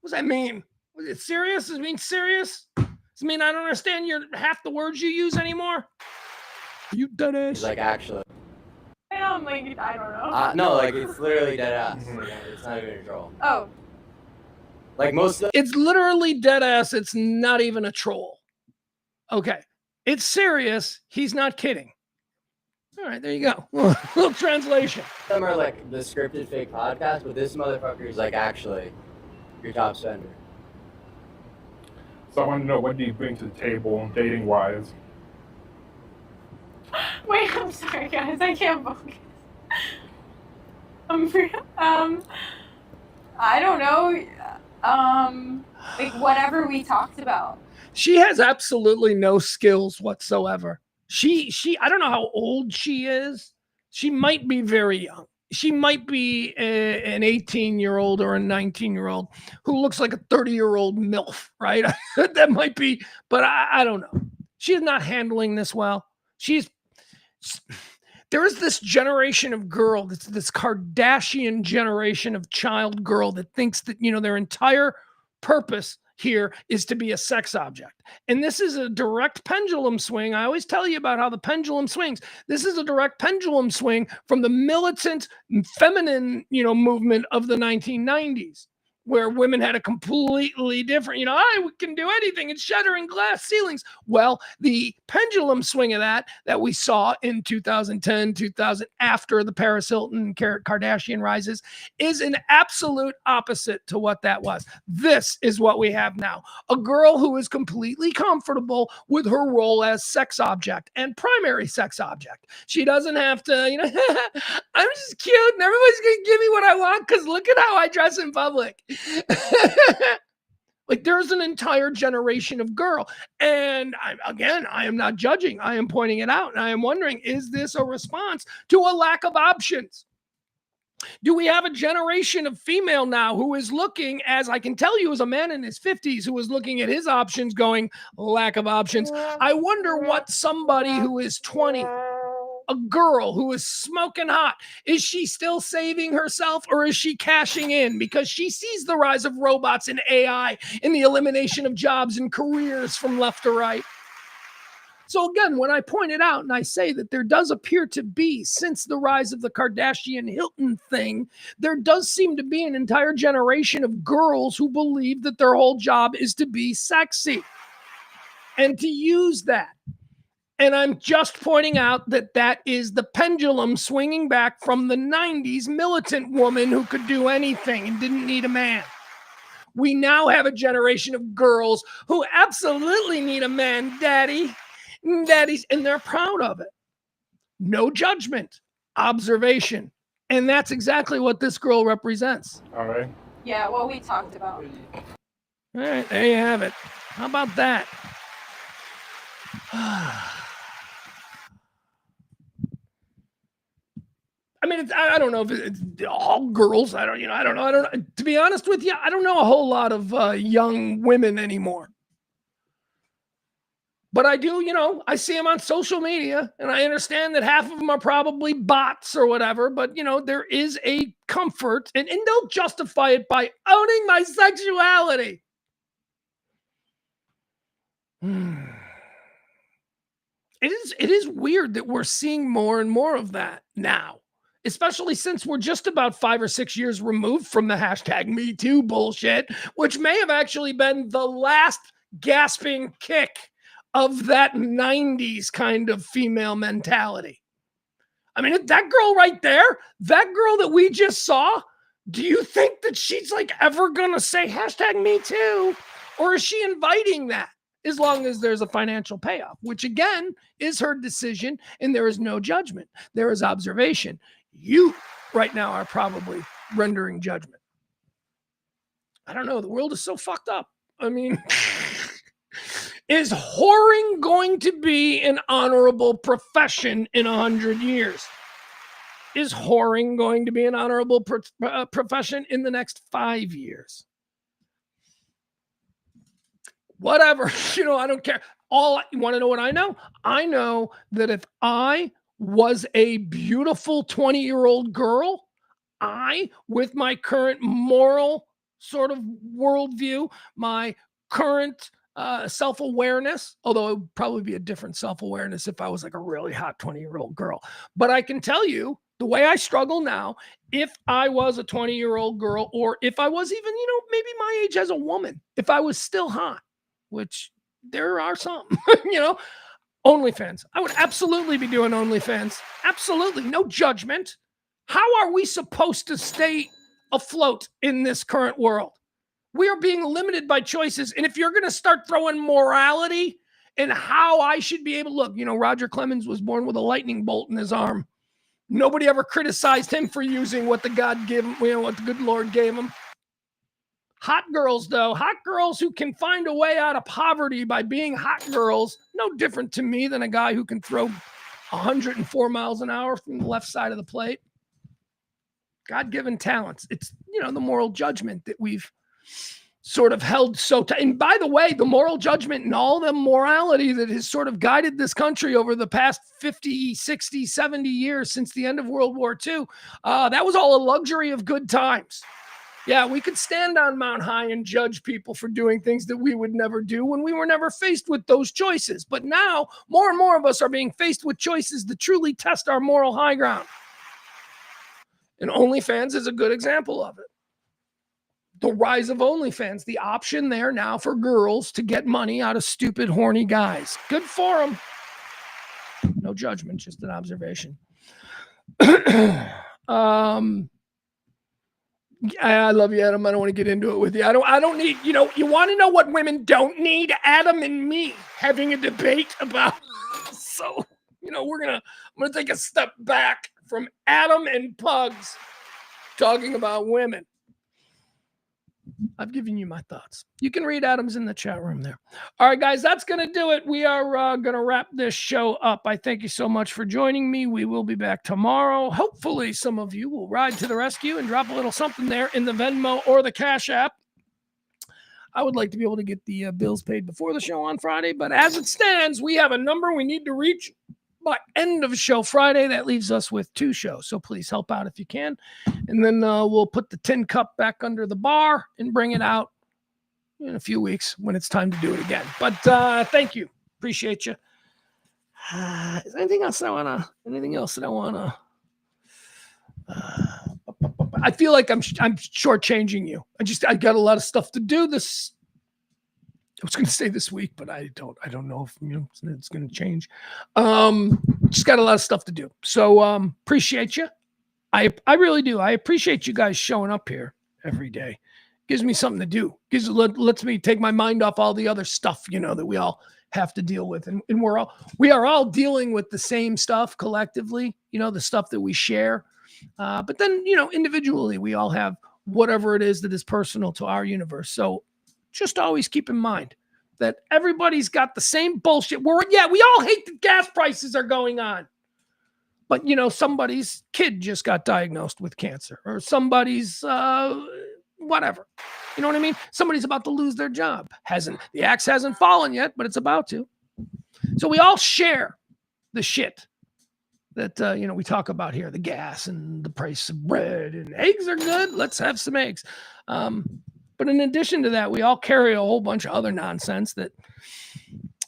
does that mean? Was it serious? Does it mean serious? Does it mean I don't understand half the words you use anymore? Are you dead ass? He's like, actually. I'm like, I don't know. No, like it's literally dead ass. It's not even a troll. Oh. Like most of It's literally dead ass. It's not even a troll. Okay. It's serious. He's not kidding. All right, there you go. Little translation. Some are like the scripted fake podcast, but this motherfucker is like actually your top spender. So I want to know, what do you bring to the table dating-wise? Wait, I'm sorry, guys. I can't focus. I don't know. Like whatever we talked about. She has absolutely no skills whatsoever. I don't know how old she is. She might be very young. She might be an 18-year-old or a 19-year-old who looks like a 30-year-old MILF, right? That might be, but I don't know. She's not handling this well. There is this generation of girl, this Kardashian generation of child girl that thinks that, their entire purpose here is to be a sex object. And this is a direct pendulum swing. I always tell you about how the pendulum swings. This is a direct pendulum swing from the militant feminine, movement of the 1990s, where women had a completely different, I can do anything and shattering glass ceilings. Well, the pendulum swing of that we saw in 2010, 2000, after the Paris Hilton Kardashian rises, is an absolute opposite to what that was. This is what we have now. A girl who is completely comfortable with her role as sex object and primary sex object. She doesn't have to, I'm just cute and everybody's going to give me what I want because look at how I dress in public. Like there's an entire generation of girl. And I am not judging. I am pointing it out. And I am wondering, is this a response to a lack of options? Do we have a generation of female now who is looking, as I can tell you, as a man in his 50s who is looking at his options going, lack of options? I wonder what somebody who is 20, a girl who is smoking hot, is she still saving herself or is she cashing in because she sees the rise of robots and AI and the elimination of jobs and careers from left to right? So again, when I point it out and I say that there does appear to be, since the rise of the Kardashian Hilton thing, there does seem to be an entire generation of girls who believe that their whole job is to be sexy and to use that. And I'm just pointing out that that is the pendulum swinging back from the 90s militant woman who could do anything and didn't need a man. We now have a generation of girls who absolutely need a man, daddies, and they're proud of it. No judgment, observation. And that's exactly what this girl represents. All right. Yeah, what we talked about. All right, there you have it. How about that? I mean, I don't know if it's all girls. I don't know. To be honest with you, I don't know a whole lot of young women anymore. But I do, I see them on social media, and I understand that half of them are probably bots or whatever. But, there is a comfort, and they'll justify it by owning my sexuality. It is weird that we're seeing more and more of that now, especially since we're just about 5 or 6 years removed from the hashtag Me Too bullshit, which may have actually been the last gasping kick of that 90s kind of female mentality. I mean, that girl right there, that girl that we just saw, do you think that she's like ever gonna say hashtag Me Too? Or is she inviting that? As long as there's a financial payoff, which again is her decision, and there is no judgment. There is observation. You right now are probably rendering judgment. I don't know. The world is so fucked up. I mean, is whoring going to be an honorable profession in 100 years? Is whoring going to be an honorable profession in the next 5 years? Whatever, I don't care. You want to know what I know? I know that if I was a beautiful 20-year-old girl, with my current moral sort of worldview, my current self-awareness, although it would probably be a different self-awareness if I was like a really hot 20-year-old girl. But I can tell you, the way I struggle now, if I was a 20-year-old girl, or if I was even, maybe my age as a woman, if I was still hot, which there are some, OnlyFans. I would absolutely be doing OnlyFans. Absolutely. No judgment. How are we supposed to stay afloat in this current world? We are being limited by choices. And if you're going to start throwing morality and how I should be able to look, Roger Clemens was born with a lightning bolt in his arm. Nobody ever criticized him for using what the God gave him, what the good Lord gave him. Hot girls, though, hot girls who can find a way out of poverty by being hot girls, no different to me than a guy who can throw 104 miles an hour from the left side of the plate. God-given talents. It's, the moral judgment that we've sort of held so tight. And by the way, the moral judgment and all the morality that has sort of guided this country over the past 50, 60, 70 years since the end of World War II, that was all a luxury of good times. Yeah, we could stand on Mount High and judge people for doing things that we would never do when we were never faced with those choices. But now, more and more of us are being faced with choices that truly test our moral high ground. And OnlyFans is a good example of it. The rise of OnlyFans, the option there now for girls to get money out of stupid, horny guys. Good for them. No judgment, just an observation. I love you, Adam. I don't want to get into it with you. I don't need, you want to know what women don't need? Adam and me having a debate about. So, I'm going to take a step back from Adam and Pugs talking about women. I've given you my thoughts. You can read Adam's in the chat room there. All right, guys, that's going to do it. We are going to wrap this show up. I thank you so much for joining me. We will be back tomorrow. Hopefully, some of you will ride to the rescue and drop a little something there in the Venmo or the Cash App. I would like to be able to get the bills paid before the show on Friday, but as it stands, we have a number we need to reach by end of show Friday. That leaves us with 2 shows, so please help out if you can. And then we'll put the tin cup back under the bar and bring it out in a few weeks when it's time to do it again. But thank you. Appreciate you. Is there anything else that I want to I feel like I'm shortchanging you. I got a lot of stuff to do this. I was going to say this week, but I don't know if it's going to change. Just got a lot of stuff to do. So appreciate you. I really do. I appreciate you guys showing up here every day. Gives me something to do. Lets me take my mind off all the other stuff, that we all have to deal with. And we are all dealing with the same stuff collectively, the stuff that we share. But then, individually, we all have whatever it is that is personal to our universe. So just always keep in mind that everybody's got the same bullshit. We all hate that gas prices are going on. But, somebody's kid just got diagnosed with cancer, or somebody's whatever. You know what I mean? Somebody's about to lose their job. The axe hasn't fallen yet, but it's about to. So we all share the shit that, we talk about here, the gas and the price of bread, and eggs are good. Let's have some eggs. But in addition to that, we all carry a whole bunch of other nonsense that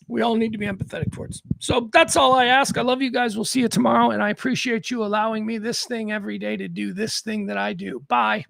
we all need to be empathetic towards. So that's all I ask. I love you guys. We'll see you tomorrow. And I appreciate you allowing me this thing every day to do this thing that I do. Bye.